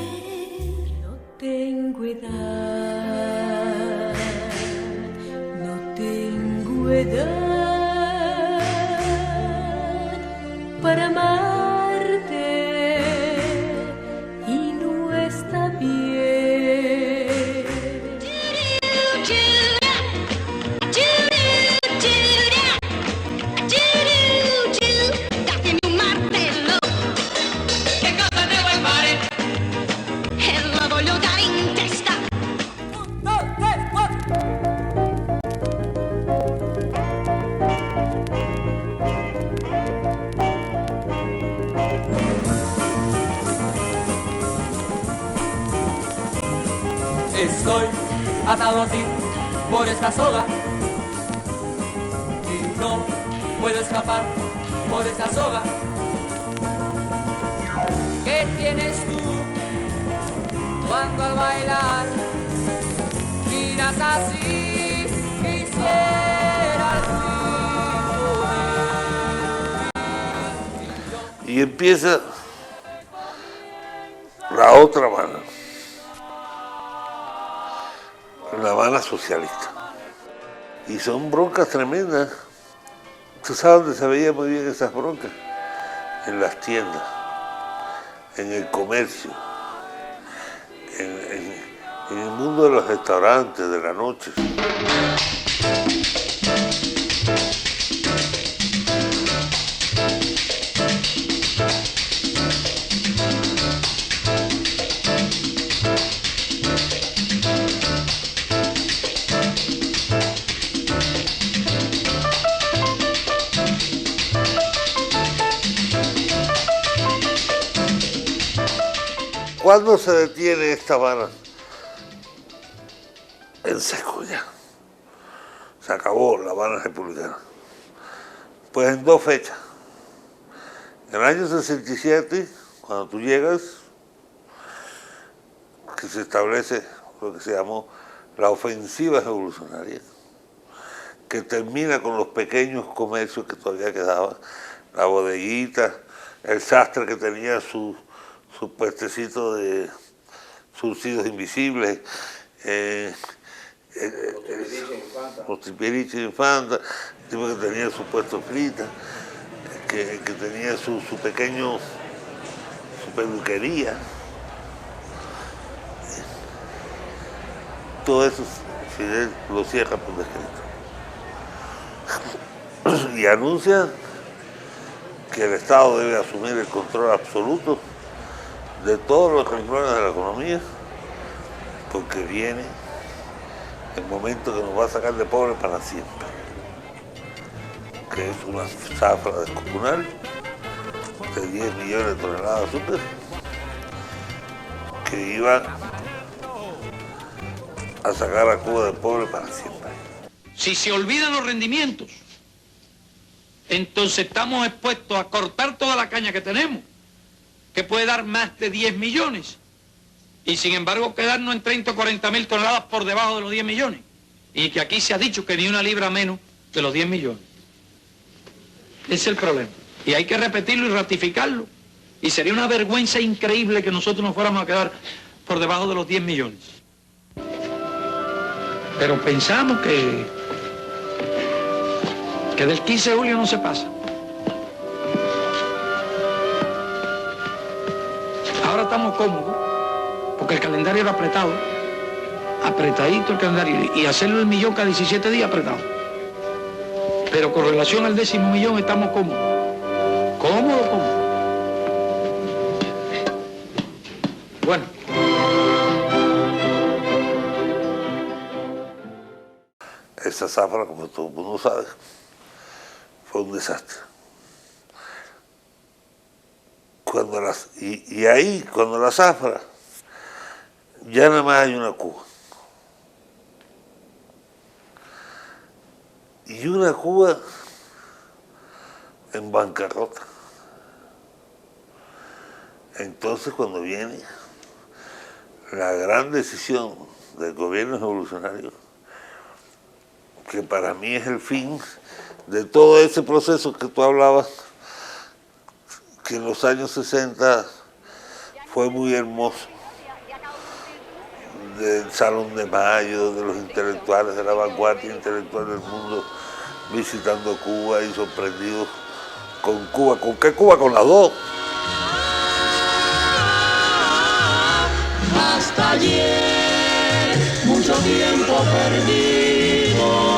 tengo edad, no tengo edad para amarte y no está bien. Date un martello, che cosa ne vuoi fare? E la voglio dare in testa. 1, 2, 3, 4. Estoy atado a ti por esta soga y no puedo escapar por esta soga. ¿Qué tienes tú cuando al bailar giras así? Quisiera Y empieza la otra Habana, la Habana socialista. Y son broncas tremendas. ¿Tú sabes dónde se veían muy bien esas broncas? En las tiendas, en el comercio, en el mundo de los restaurantes, de la noche. ¿Cuándo se detiene esta Habana? En seco ya. Se acabó la Habana republicana. Pues en 2 fechas. En el año 67, cuando tú llegas, que se establece lo que se llamó la ofensiva revolucionaria, que termina con los pequeños comercios que todavía quedaban, la bodeguita, el sastre que tenía su puestecito de surcidos invisibles, los triperiches infanta, el tipo que tenía su puesto frita, que tenía su peluquería. Todo eso Fidel lo cierra por decreto. Y anuncia que el Estado debe asumir el control absoluto de todos los renglones de la economía, porque viene el momento que nos va a sacar de pobres para siempre, que es una zafra descomunal de 10 millones de toneladas de azúcar que iba a sacar a Cuba de pobre para siempre. Si se olvidan los rendimientos, entonces estamos expuestos a cortar toda la caña que tenemos, que puede dar más de 10 millones, y sin embargo quedarnos en 30 o 40 mil toneladas por debajo de los 10 millones, y que aquí se ha dicho que ni una libra menos de los 10 millones. Ese es el problema, y hay que repetirlo y ratificarlo, y sería una vergüenza increíble que nosotros nos fuéramos a quedar por debajo de los 10 millones. Pero pensamos que del 15 de julio no se pasa. Ahora estamos cómodos, porque el calendario era apretado, apretadito el calendario, y hacerlo el millón cada 17 días apretado. Pero con relación al 10.000 millón estamos cómodos. Cómodos. Bueno. Esa zafra, como todo el mundo sabe, fue un desastre. Cuando la zafra, ya nada más hay una Cuba. Y una Cuba en bancarrota. Entonces, cuando viene la gran decisión del gobierno revolucionario, que para mí es el fin de todo ese proceso que tú hablabas, que en los años 60 fue muy hermoso, del Salón de Mayo, de los intelectuales, de la vanguardia intelectual del mundo, visitando Cuba y sorprendidos con Cuba. ¿Con qué Cuba? Con las dos. Hasta ayer, mucho tiempo perdido.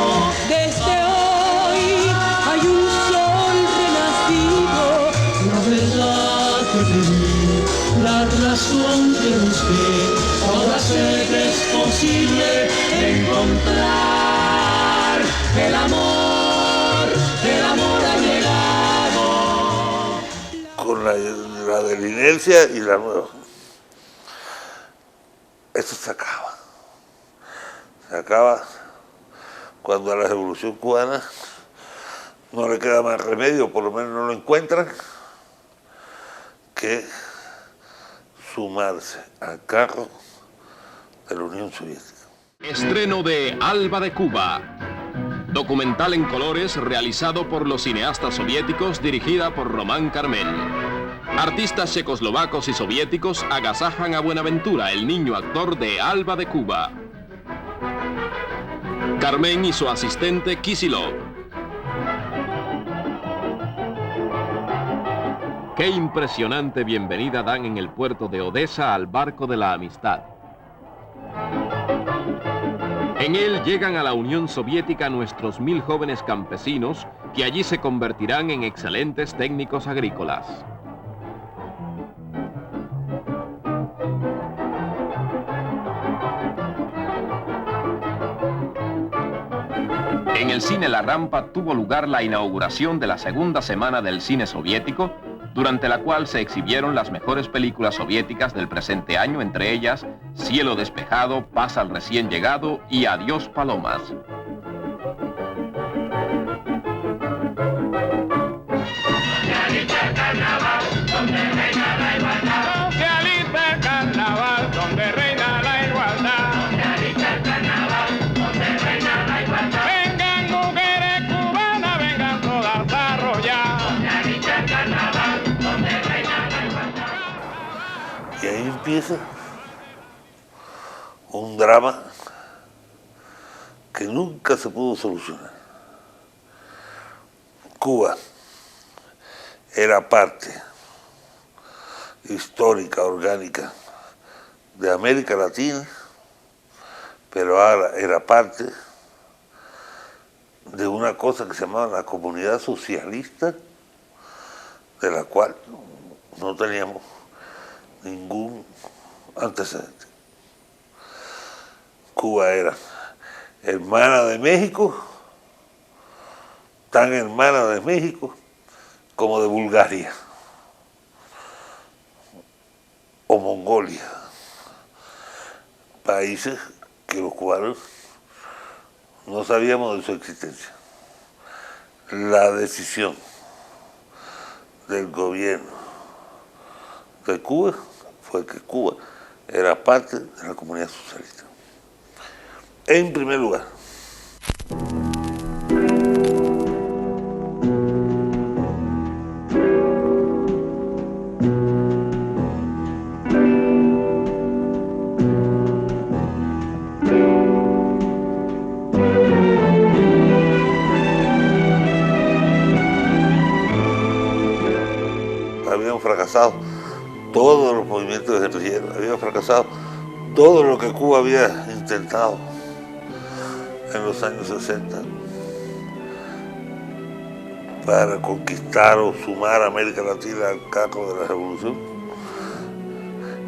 Desde hoy hay un sol renacido. La verdad que pedí, la razón que busqué, todas veces es posible encontrar el amor ha llegado. Con la de la inercia y la nueva. Eso se acaba. Se acaba cuando a la Revolución Cubana no le queda más remedio, por lo menos no lo encuentran, que sumarse al carro de la Unión Soviética. Estreno de Alba de Cuba, documental en colores realizado por los cineastas soviéticos, dirigida por Román Carmel. Artistas checoslovacos y soviéticos agasajan a Buenaventura, el niño actor de Alba de Cuba. Carmen y su asistente Kisilov. Qué impresionante bienvenida dan en el puerto de Odesa al barco de la amistad. En él llegan a la Unión Soviética nuestros 1000 jóvenes campesinos que allí se convertirán en excelentes técnicos agrícolas. En el cine La Rampa tuvo lugar la inauguración de la segunda semana del cine soviético, durante la cual se exhibieron las mejores películas soviéticas del presente año, entre ellas Cielo despejado, Paz al recién llegado y Adiós Palomas. Y ahí empieza un drama que nunca se pudo solucionar. Cuba era parte histórica, orgánica de América Latina, pero ahora era parte de una cosa que se llamaba la comunidad socialista, de la cual no teníamos ningún antecedente. Cuba era hermana de México, tan hermana de México como de Bulgaria o Mongolia, países que los cubanos no sabíamos de su existencia. La decisión del gobierno de Cuba fue que Cuba era parte de la comunidad socialista. En primer lugar, habían fracasado todos los movimientos guerrilleros, había fracasado todo lo que Cuba había intentado en los años 60 para conquistar o sumar a América Latina al carro de la revolución,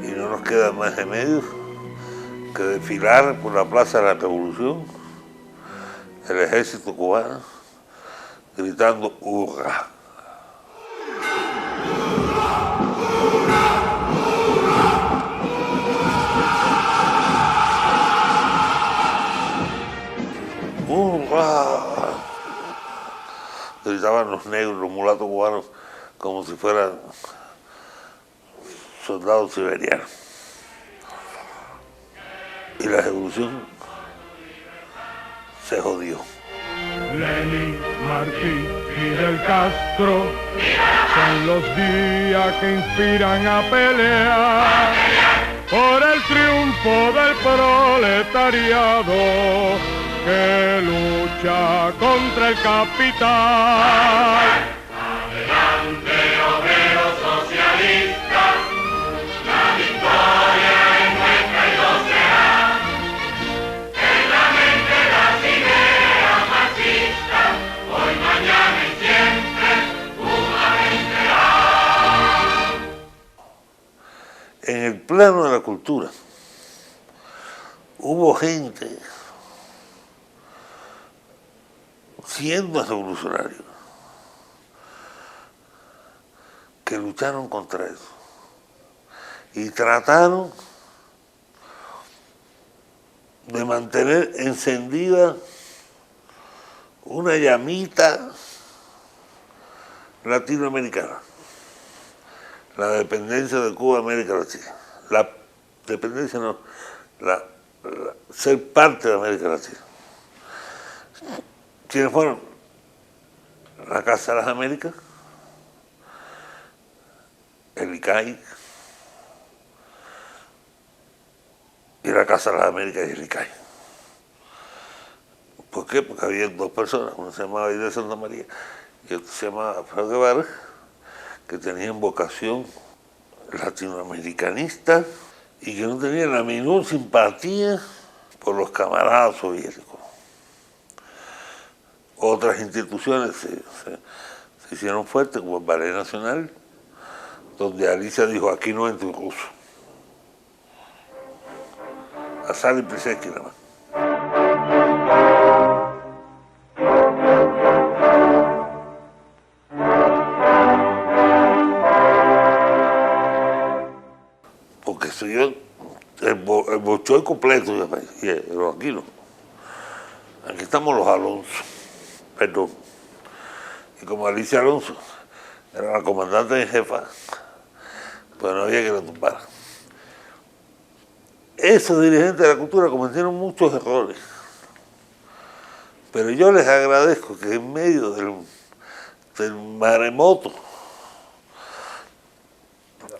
y no nos queda más remedio que desfilar por la plaza de la revolución el ejército cubano gritando ¡hurra! Gritaban los negros, los mulatos cubanos, como si fueran soldados siberianos. Y la revolución se jodió. Lenin, Martí, Fidel Castro son los días que inspiran a pelear por el triunfo del proletariado que lucha contra el capital. Adelante, obreros socialistas, la victoria es nuestra y lo será. En la mente las ideas marxistas, hoy, mañana y siempre, Cuba vencerá. En el plano de la cultura, hubo gente siendo revolucionarios que lucharon contra eso y trataron de mantener encendida una llamita latinoamericana, la dependencia de Cuba de América Latina. La dependencia no, ser parte de América Latina. ¿Quiénes fueron? La Casa de las Américas, el ICAI, y la Casa de las Américas y el ICAI. ¿Por qué? Porque había dos personas, uno se llamaba Aida Santa María y otro se llamaba Alfredo Guevara, que tenían vocación latinoamericanista y que no tenían la menor simpatía por los camaradas soviéticos. Otras instituciones se hicieron fuertes, como el Ballet Nacional, donde Alicia dijo, aquí no entra un ruso. A Sally Pliseski nada más. soy completo, pero aquí no. Aquí estamos los Alonso, perdón. Y como Alicia Alonso era la comandante en jefa, pues no había que la tumbar. Esos dirigentes de la cultura cometieron muchos errores. Pero yo les agradezco que en medio del maremoto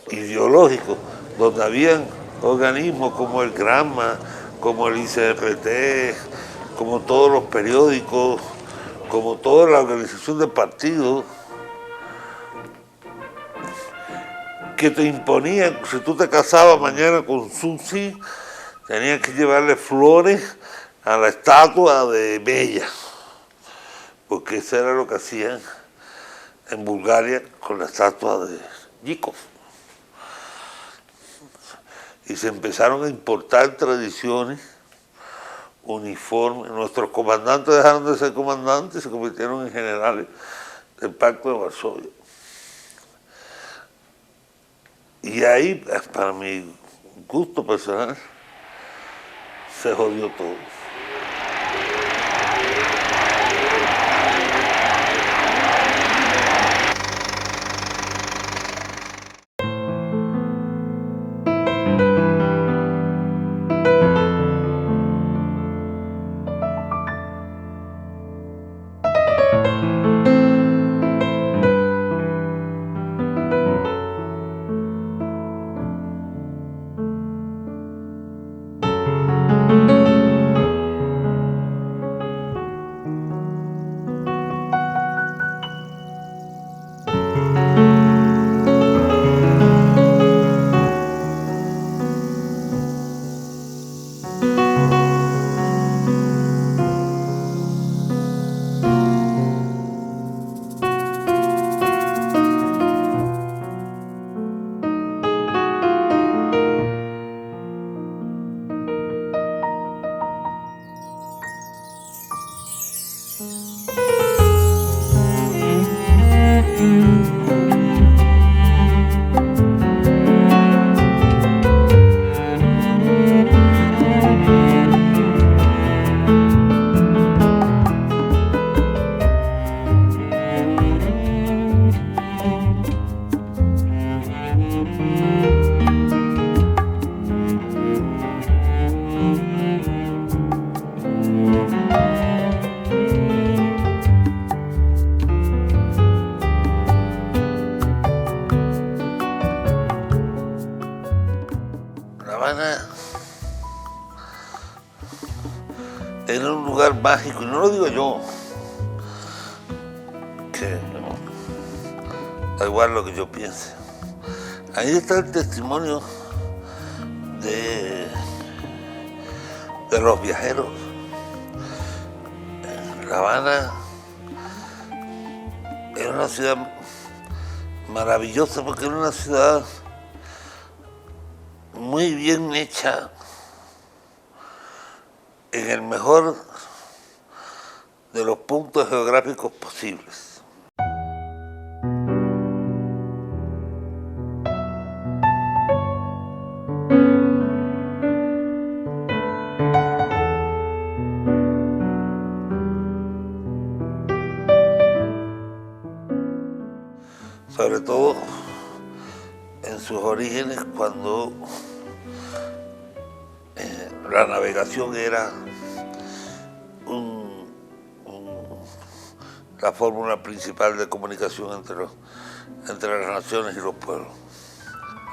ideológico, donde habían organismos como el Granma, como el ICRT, como todos los periódicos, como toda la organización de partidos, que te imponían, si tú te casabas mañana con Susi, tenías que llevarle flores a la estatua de Bella, porque eso era lo que hacían en Bulgaria con la estatua de Yíkov. Y se empezaron a importar tradiciones, uniformes. Nuestros comandantes dejaron de ser comandantes y se convirtieron en generales del Pacto de Varsovia. Y ahí, para mi gusto personal, se jodió todo. Era un lugar mágico, y no lo digo yo, que da igual lo que yo piense. Ahí está el testimonio de los viajeros. La Habana era una ciudad maravillosa porque era una ciudad muy bien hecha, en el mejor de los puntos geográficos posibles. Sobre todo en sus orígenes, cuando la navegación era la fórmula principal de comunicación entre las naciones y los pueblos.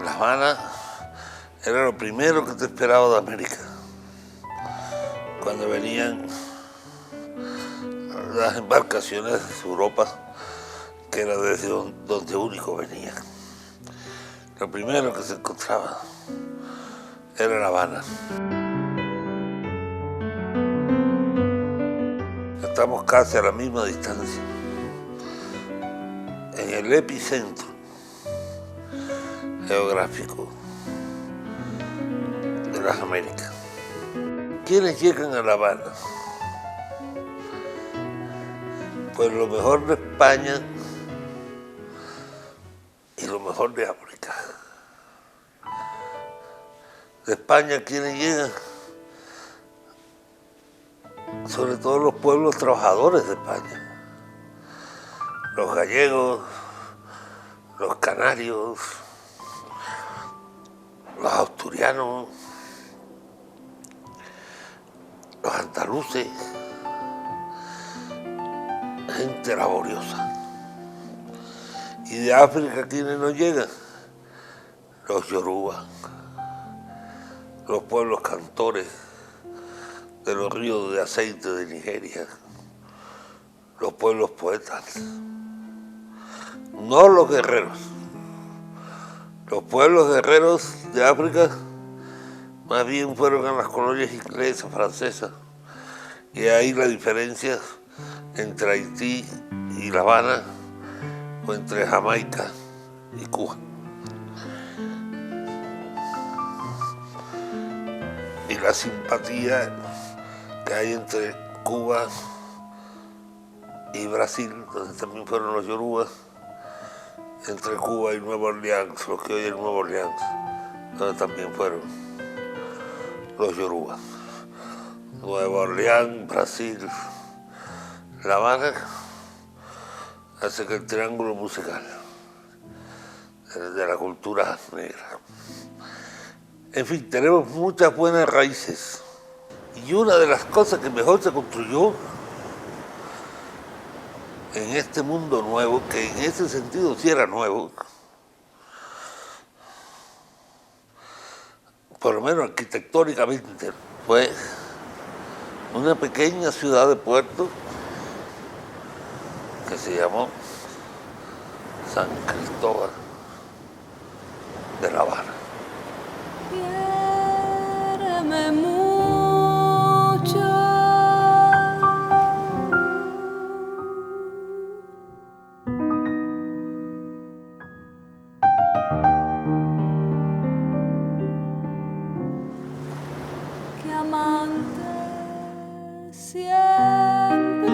La Habana era lo primero que te esperaba de América, cuando venían las embarcaciones de Europa, que era desde donde único venían. Lo primero que se encontraba era La Habana. Estamos casi a la misma distancia, en el epicentro geográfico de las Américas. ¿Quiénes llegan a La Habana? Pues lo mejor de España y lo mejor de África. De España, ¿quiénes llegan? sobre todo los pueblos trabajadores de España, los gallegos, los canarios, los asturianos, los andaluces, gente laboriosa. Y de África, ¿quiénes nos llegan? Los yoruba, los pueblos cantores de los ríos de aceite de Nigeria, los pueblos poetas, no los guerreros. Los pueblos guerreros de África más bien fueron en las colonias inglesas, francesas, y ahí la diferencia entre Haití y La Habana o entre Jamaica y Cuba. Y la simpatía que hay entre Cuba y Brasil, donde también fueron los yorubas, entre Cuba y Nueva Orleans, los que hoy es Nueva Orleans, donde también fueron los yorubas. Nueva Orleans, Brasil, La Habana, hace que el triángulo musical de la cultura negra. En fin, tenemos muchas buenas raíces. Y una de las cosas que mejor se construyó en este mundo nuevo, que en ese sentido sí era nuevo, por lo menos arquitectónicamente, fue una pequeña ciudad de puerto que se llamó San Cristóbal de La Habana. Quiéreme mucho. Que amante siempre.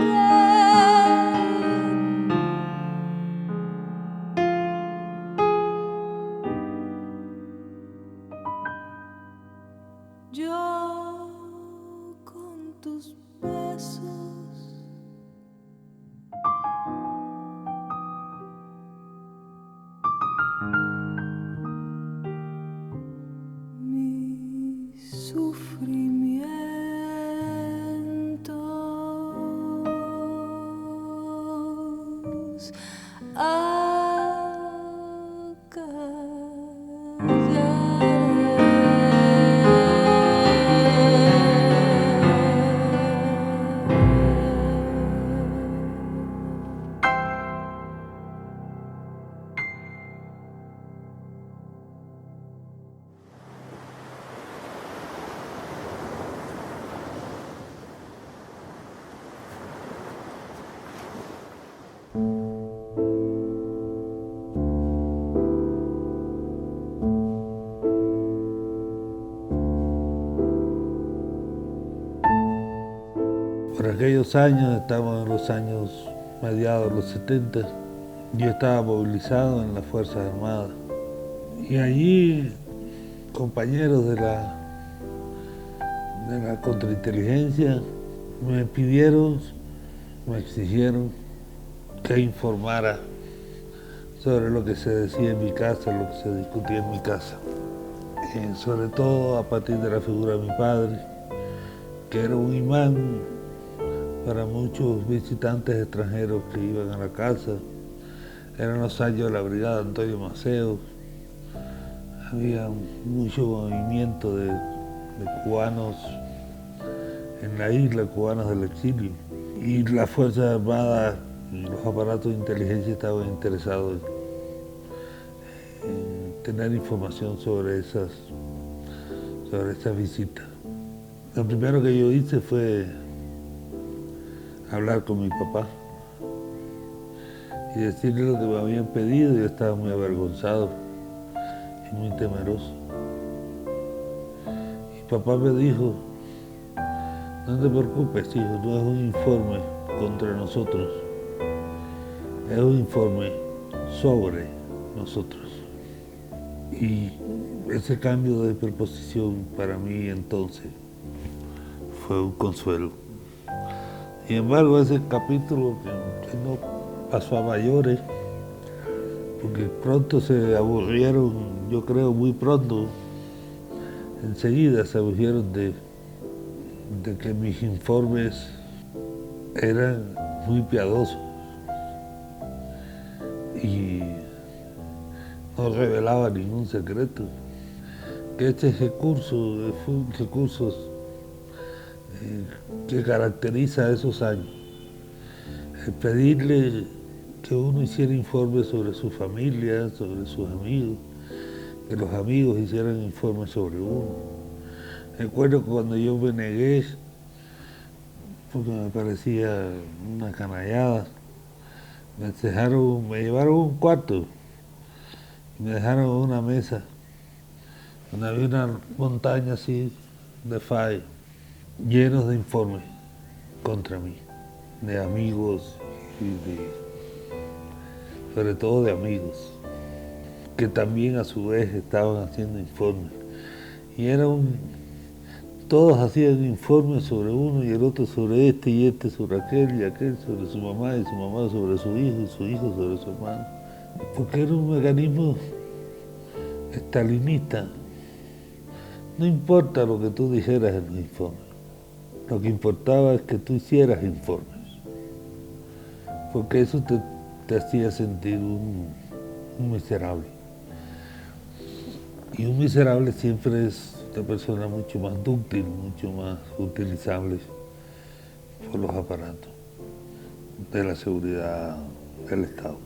Yo con tus besos mi sufrimientos Por aquellos años, estamos en los años mediados de los 70, yo estaba movilizado en las Fuerzas Armadas. Y allí, compañeros de la contrainteligencia me pidieron, me exigieron que informara sobre lo que se decía en mi casa, lo que se discutía en mi casa. Sobre todo a partir de la figura de mi padre, que era un imán para muchos visitantes extranjeros que iban a la casa. Eran los años de la brigada Antonio Maceo. Había mucho movimiento de cubanos en la isla, cubanos del exilio. Y las Fuerzas Armadas y los aparatos de inteligencia estaban interesados en tener información sobre esas visitas. Lo primero que yo hice fue hablar con mi papá y decirle lo que me habían pedido. Yo estaba muy avergonzado y muy temeroso. Y papá me dijo: no te preocupes, hijo, no es un informe contra nosotros, es un informe sobre nosotros. Y ese cambio de preposición para mí entonces fue un consuelo. Sin embargo, ese capítulo que no pasó a mayores, porque pronto se aburrieron, yo creo muy pronto, enseguida se aburrieron de que mis informes eran muy piadosos y no revelaba ningún secreto. Que este recurso fue un recurso que caracteriza a esos años. El pedirle que uno hiciera informes sobre su familia, sobre sus amigos, que los amigos hicieran informes sobre uno. Recuerdo que cuando yo me negué, porque me parecía una canallada, me llevaron a un cuarto y me dejaron en una mesa donde había una montaña así de files llenos de informes contra mí, de amigos y sobre todo de amigos, que también a su vez estaban haciendo informes. Y todos hacían informes sobre uno y el otro sobre este y este sobre aquel y aquel sobre su mamá y su mamá sobre su hijo y su hijo sobre su hermano. Porque era un mecanismo estalinista. No importa lo que tú dijeras en los informes, lo que importaba es que tú hicieras informes, porque eso te hacía sentir un miserable. Y un miserable siempre es una persona mucho más dúctil, mucho más utilizable por los aparatos de la seguridad del Estado.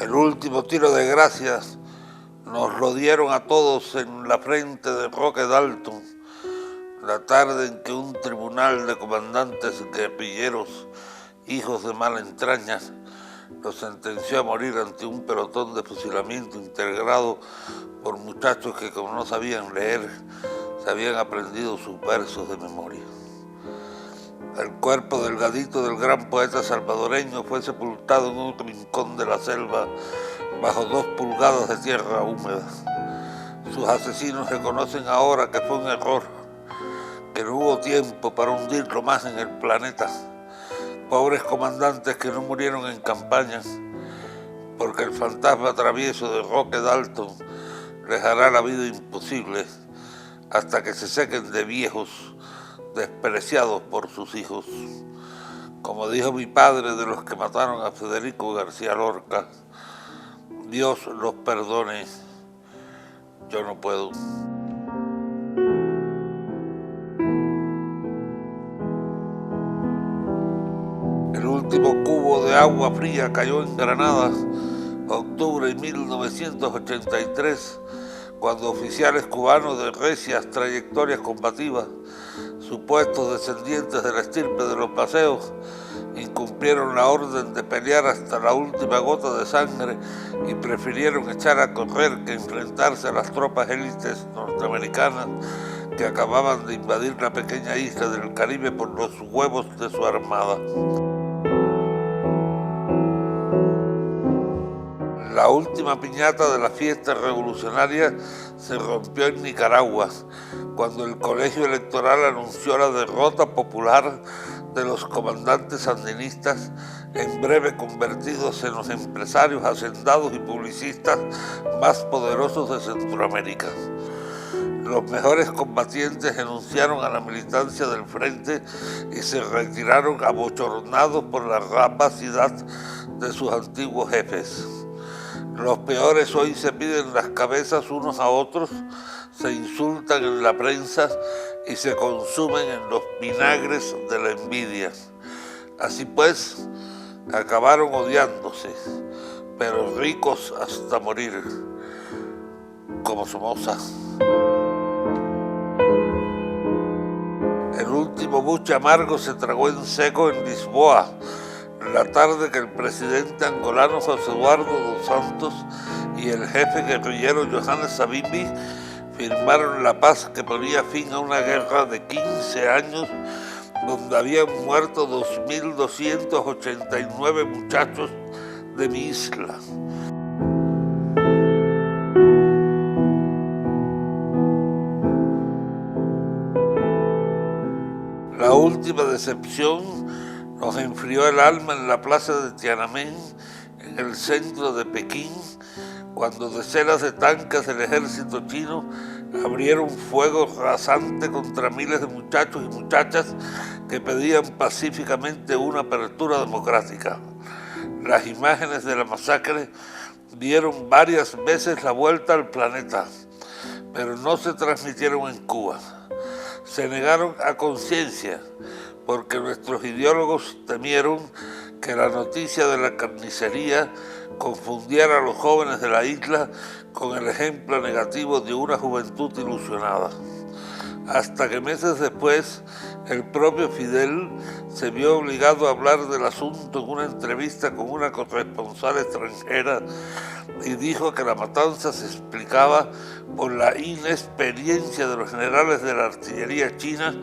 El último tiro de gracias nos lo dieron a todos en la frente de Roque Dalton, la tarde en que un tribunal de comandantes guerrilleros, hijos de mala entraña, los sentenció a morir ante un pelotón de fusilamiento integrado por muchachos que, como no sabían leer, se habían aprendido sus versos de memoria. El cuerpo delgadito del gran poeta salvadoreño fue sepultado en un rincón de la selva bajo 2 pulgadas de tierra húmeda. Sus asesinos reconocen ahora que fue un error, que no hubo tiempo para hundirlo más en el planeta. Pobres comandantes que no murieron en campañas, porque el fantasma travieso de Roque Dalton les hará la vida imposible hasta que se sequen de viejos, despreciados por sus hijos. Como dijo mi padre de los que mataron a Federico García Lorca, Dios los perdone, yo no puedo. El último cubo de agua fría cayó en Granada, octubre de 1983, cuando oficiales cubanos de recias trayectorias combativas, supuestos descendientes de la estirpe de los Paseos, incumplieron la orden de pelear hasta la última gota de sangre y prefirieron echar a correr que enfrentarse a las tropas élites norteamericanas que acababan de invadir la pequeña isla del Caribe por los huevos de su armada. La última piñata de la fiesta revolucionaria se rompió en Nicaragua, cuando el colegio electoral anunció la derrota popular de los comandantes sandinistas, en breve convertidos en los empresarios, hacendados y publicistas más poderosos de Centroamérica. Los mejores combatientes renunciaron a la militancia del frente y se retiraron abochornados por la rapacidad de sus antiguos jefes. Los peores hoy se piden las cabezas unos a otros, se insultan en la prensa y se consumen en los vinagres de la envidia. Así pues, acabaron odiándose, pero ricos hasta morir, como Somoza. El último buche amargo se tragó en seco en Lisboa, la tarde que el presidente angolano José Eduardo dos Santos y el jefe guerrillero Johannes Savimbi firmaron la paz que ponía fin a una guerra de 15 años donde habían muerto 2.289 muchachos de mi isla. La última decepción nos enfrió el alma en la plaza de Tiananmen, en el centro de Pekín, cuando decenas de tanques del ejército chino abrieron fuego rasante contra miles de muchachos y muchachas que pedían pacíficamente una apertura democrática. Las imágenes de la masacre dieron varias veces la vuelta al planeta, pero no se transmitieron en Cuba. Se negaron a conciencia porque nuestros ideólogos temieron que la noticia de la carnicería confundiera a los jóvenes de la isla con el ejemplo negativo de una juventud ilusionada. Hasta que meses después, el propio Fidel se vio obligado a hablar del asunto en una entrevista con una corresponsal extranjera y dijo que la matanza se explicaba por la inexperiencia de los generales de la artillería china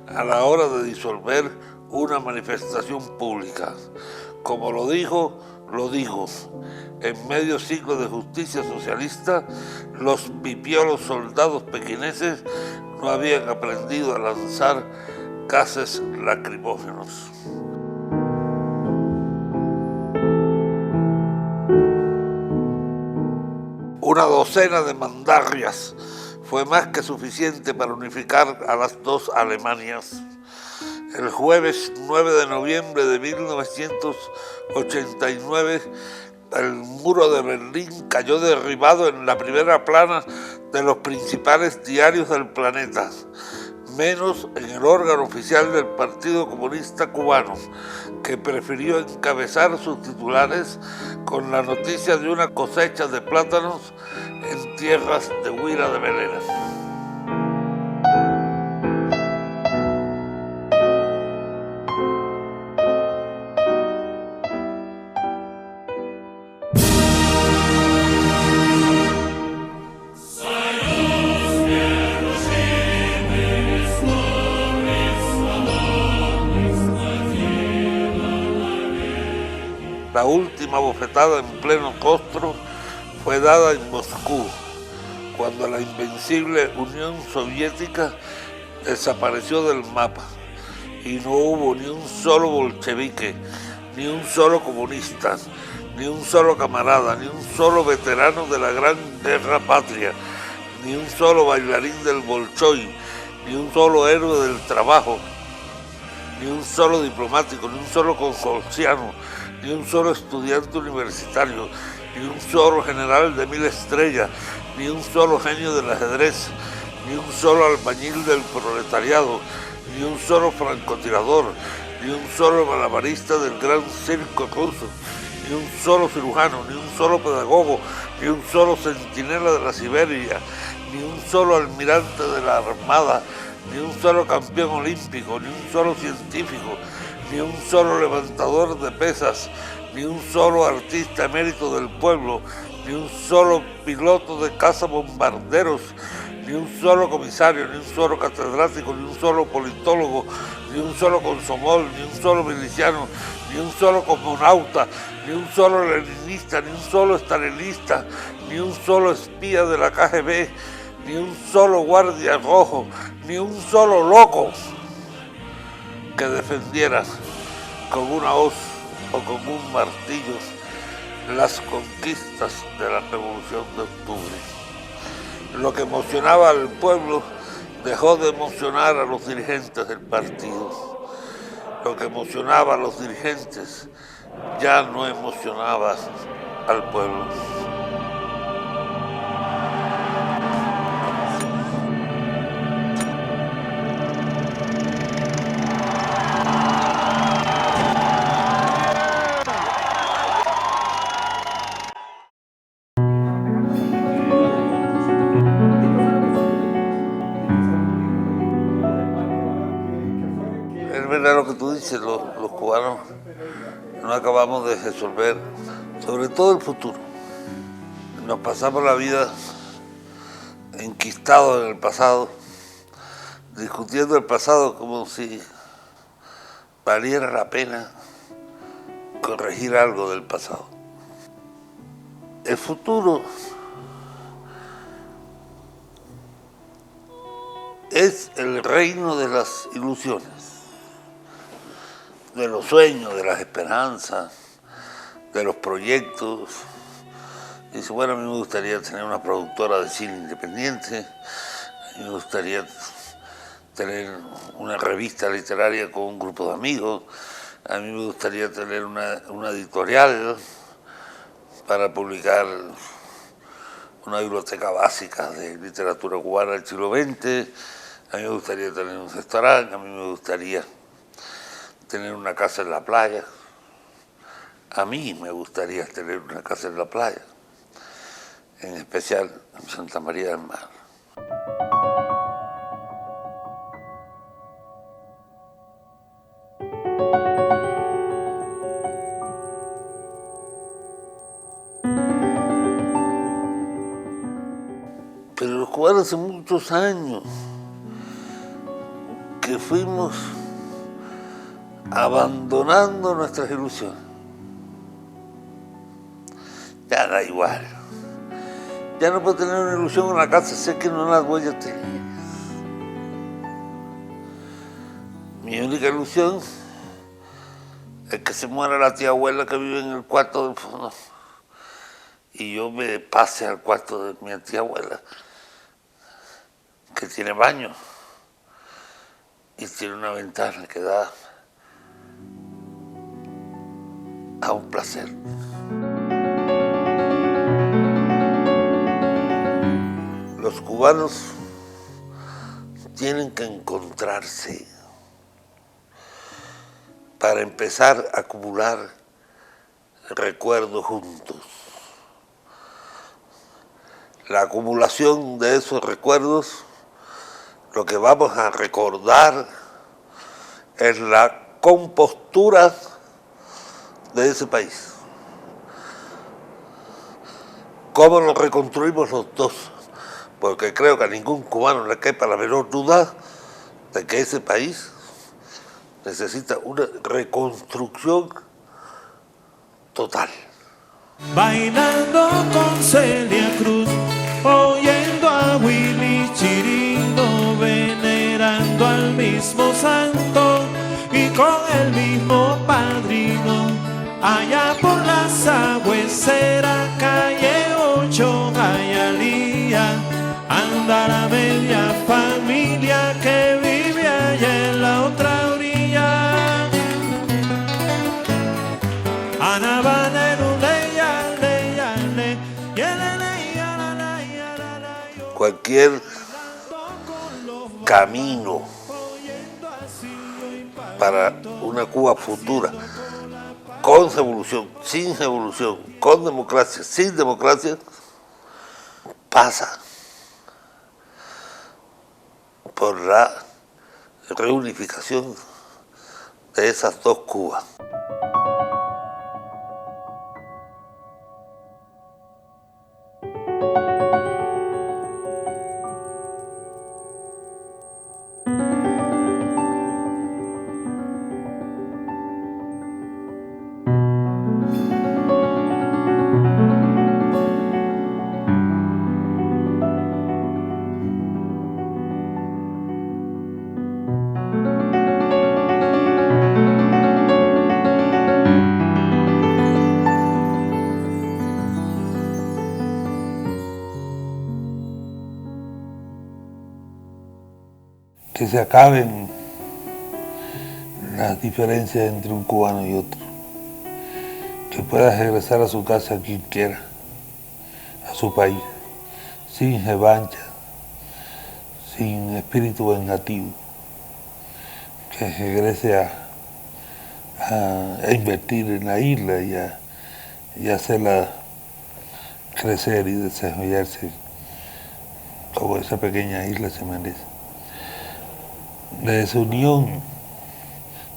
a la hora de disolver una manifestación pública. Como lo dijo, lo digo. En medio siglo de justicia socialista, los pipiolos soldados pequineses no habían aprendido a lanzar gases lacrimógenos. Una docena de mandarrias fue más que suficiente para unificar a las dos Alemanias. El jueves 9 de noviembre de 1989, el muro de Berlín cayó derribado en la primera plana de los principales diarios del planeta, menos en el órgano oficial del Partido Comunista Cubano, que prefirió encabezar sus titulares con la noticia de una cosecha de plátanos en tierras de Huila de Melena. La última bofetada en pleno rostro fue dada en Moscú, cuando la invencible Unión Soviética desapareció del mapa y no hubo ni un solo bolchevique, ni un solo comunista, ni un solo camarada, ni un solo veterano de la Gran Guerra Patria, ni un solo bailarín del Bolshoi, ni un solo héroe del trabajo, ni un solo diplomático, ni un solo consorciano, ni un solo estudiante universitario, ni un solo general de 1000 estrellas, ni un solo genio del ajedrez, ni un solo albañil del proletariado, ni un solo francotirador, ni un solo malabarista del gran circo ruso, ni un solo cirujano, ni un solo pedagogo, ni un solo centinela de la Siberia, ni un solo almirante de la Armada, ni un solo campeón olímpico, ni un solo científico, ni un solo levantador de pesas, ni un solo artista emérito del pueblo, ni un solo piloto de cazabombarderos, ni un solo comisario, ni un solo catedrático, ni un solo politólogo, ni un solo consomol, ni un solo miliciano, ni un solo cosmonauta, ni un solo leninista, ni un solo stalinista, ni un solo espía de la KGB, ni un solo guardia rojo, ni un solo loco que defendiera con una hoz o con un martillo las conquistas de la Revolución de Octubre. Lo que emocionaba al pueblo dejó de emocionar a los dirigentes del partido. Lo que emocionaba a los dirigentes ya no emocionaba al pueblo. Es verdad lo que tú dices, los cubanos no acabamos de resolver, sobre todo el futuro. Nos pasamos la vida enquistados en el pasado, discutiendo el pasado como si valiera la pena corregir algo del pasado. El futuro es el reino de las ilusiones, de los sueños, de las esperanzas, de los proyectos. Dice, bueno, a mí me gustaría tener una productora de cine independiente, a mí me gustaría tener una revista literaria con un grupo de amigos, a mí me gustaría tener una editorial para publicar una biblioteca básica de literatura cubana del siglo XX, a mí me gustaría tener un restaurante, a mí me gustaría tener una casa en la playa. A mí me gustaría tener una casa en la playa, en especial en Santa María del Mar. Pero los cubanos hace muchos años que fuimos abandonando nuestras ilusiones. Ya da igual. Ya no puedo tener una ilusión en la casa, sé que no la voy a tener. Mi única ilusión es que se muera la tía abuela que vive en el cuarto del fondo y yo me pase al cuarto de mi tía abuela, que tiene baño y tiene una ventana que da a un placer. Los cubanos tienen que encontrarse para empezar a acumular recuerdos juntos. La acumulación de esos recuerdos, lo que vamos a recordar es la compostura de ese país. ¿Cómo lo reconstruimos los dos? Porque creo que a ningún cubano le quepa la menor duda de que ese país necesita una reconstrucción total. Bailando con Celia Cruz, oyendo a Willy Chirino, venerando al mismo santo y con el mismo padrino, allá por la Sagüesera, calle 8, Jayalía, anda la media familia que vive allá en la otra orilla. Ana cualquier camino para una Cuba futura, con revolución, sin revolución, con democracia, sin democracia, pasa por la reunificación de esas dos Cubas. que se acaben las diferencias entre un cubano y otro, que pueda regresar a su casa quien quiera, a su país, sin revancha, sin espíritu vengativo, que regrese a invertir en la isla y hacerla crecer y desarrollarse como esa pequeña isla se merece. De esa unión,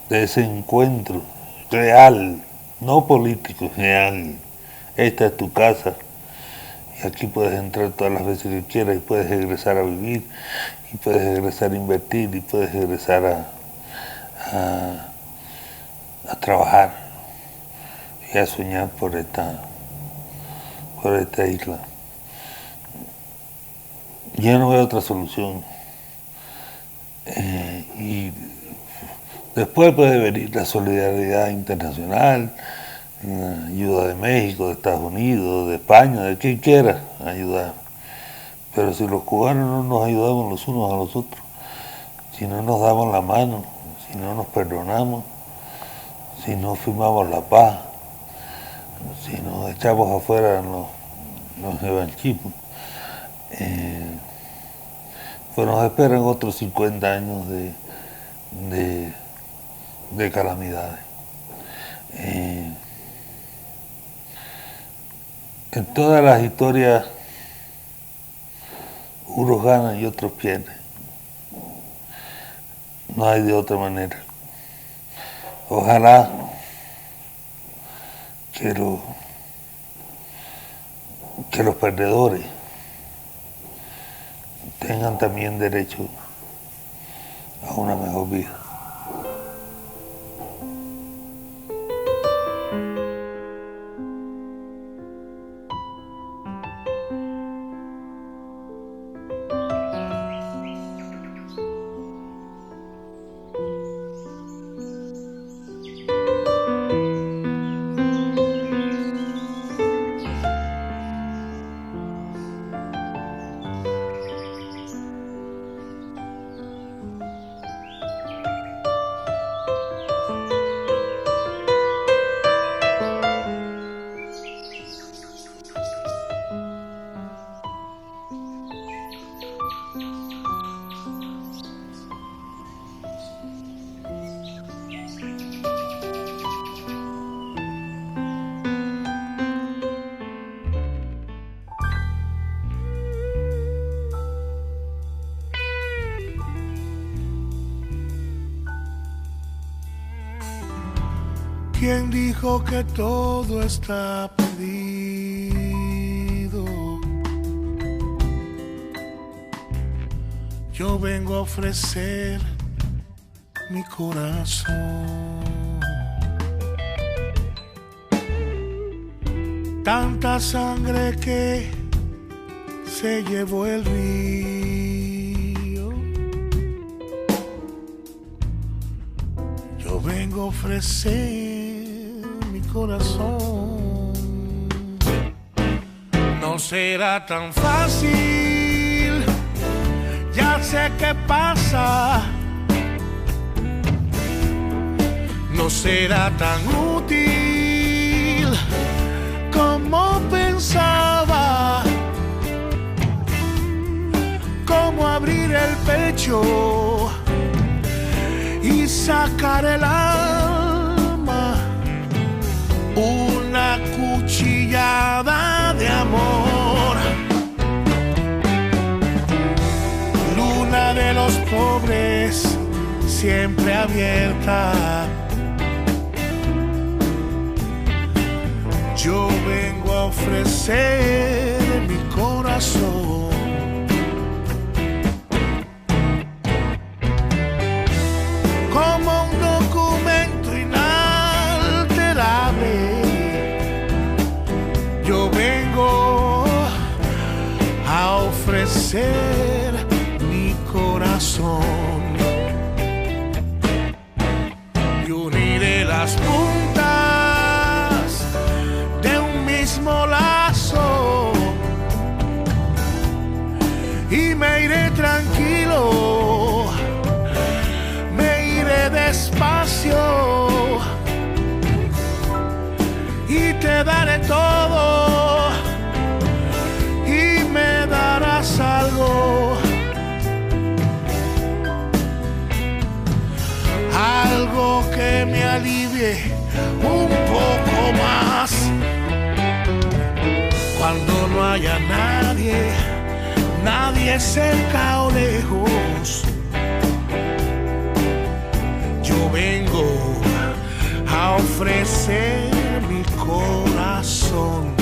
de ese encuentro real, no político, real. Esta es tu casa y aquí puedes entrar todas las veces que quieras y puedes regresar a vivir y puedes regresar a invertir y puedes regresar a trabajar y a soñar por esta isla. Yo no veo otra solución. Y después puede venir la solidaridad internacional, la ayuda de México, de Estados Unidos, de España, de quien quiera ayudar. Pero si los cubanos no nos ayudamos los unos a los otros, si no nos damos la mano, si no nos perdonamos, si no firmamos la paz, si nos echamos afuera los revanchismos, pues nos esperan otros 50 años de calamidades. En todas las historias, unos ganan y otros pierden. No hay de otra manera. Ojalá que los perdedores tengan también derecho a una mejor vida. ¿Quién dijo que todo está perdido? Yo vengo a ofrecer mi corazón. Tanta sangre que se llevó el río. Yo vengo a ofrecer corazón. No será tan fácil, ya sé qué pasa. No será tan útil como pensaba. Como abrir el pecho y sacar el alma. Una cuchillada de amor. Luna de los pobres, siempre abierta. Yo vengo a ofrecer mi corazón. Como un documento inalterable. Yo vengo a ofrecer mi corazón y uniré las puntas de un mismo lazo y me iré tranquilo alivie un poco más. Cuando no haya nadie, nadie cerca o lejos, yo vengo a ofrecer mi corazón.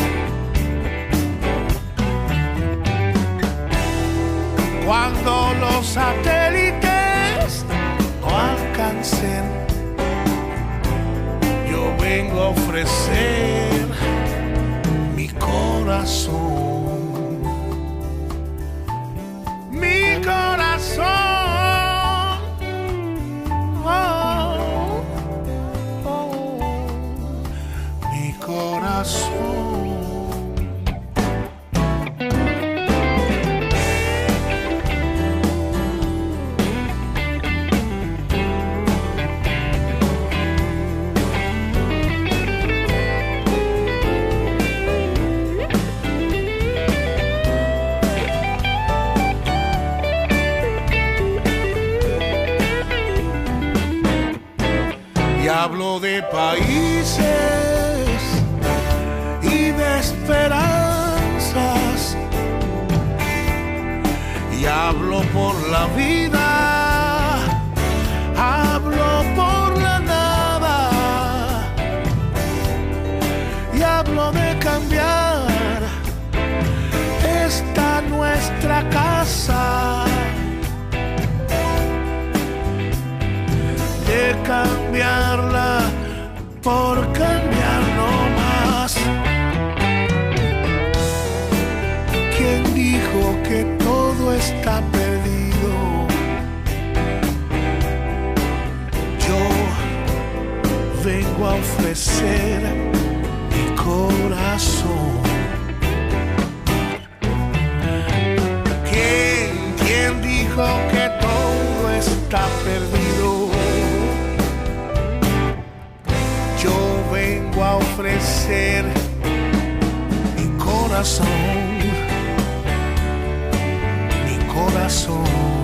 Cuando los satélites no alcancen, yo vengo a ofrecer mi corazón. Mi corazón. Oh, oh, mi corazón. Y hablo de países y de esperanzas, y hablo por la vida, hablo por la nada, y hablo de cambiar esta nuestra casa, de cambiarla por cambiar no más. ¿Quién dijo que todo está perdido? Yo vengo a ofrecer mi corazón. ¿Quién dijo que todo está perdido? Yo vengo a ofrecer mi corazón, mi corazón.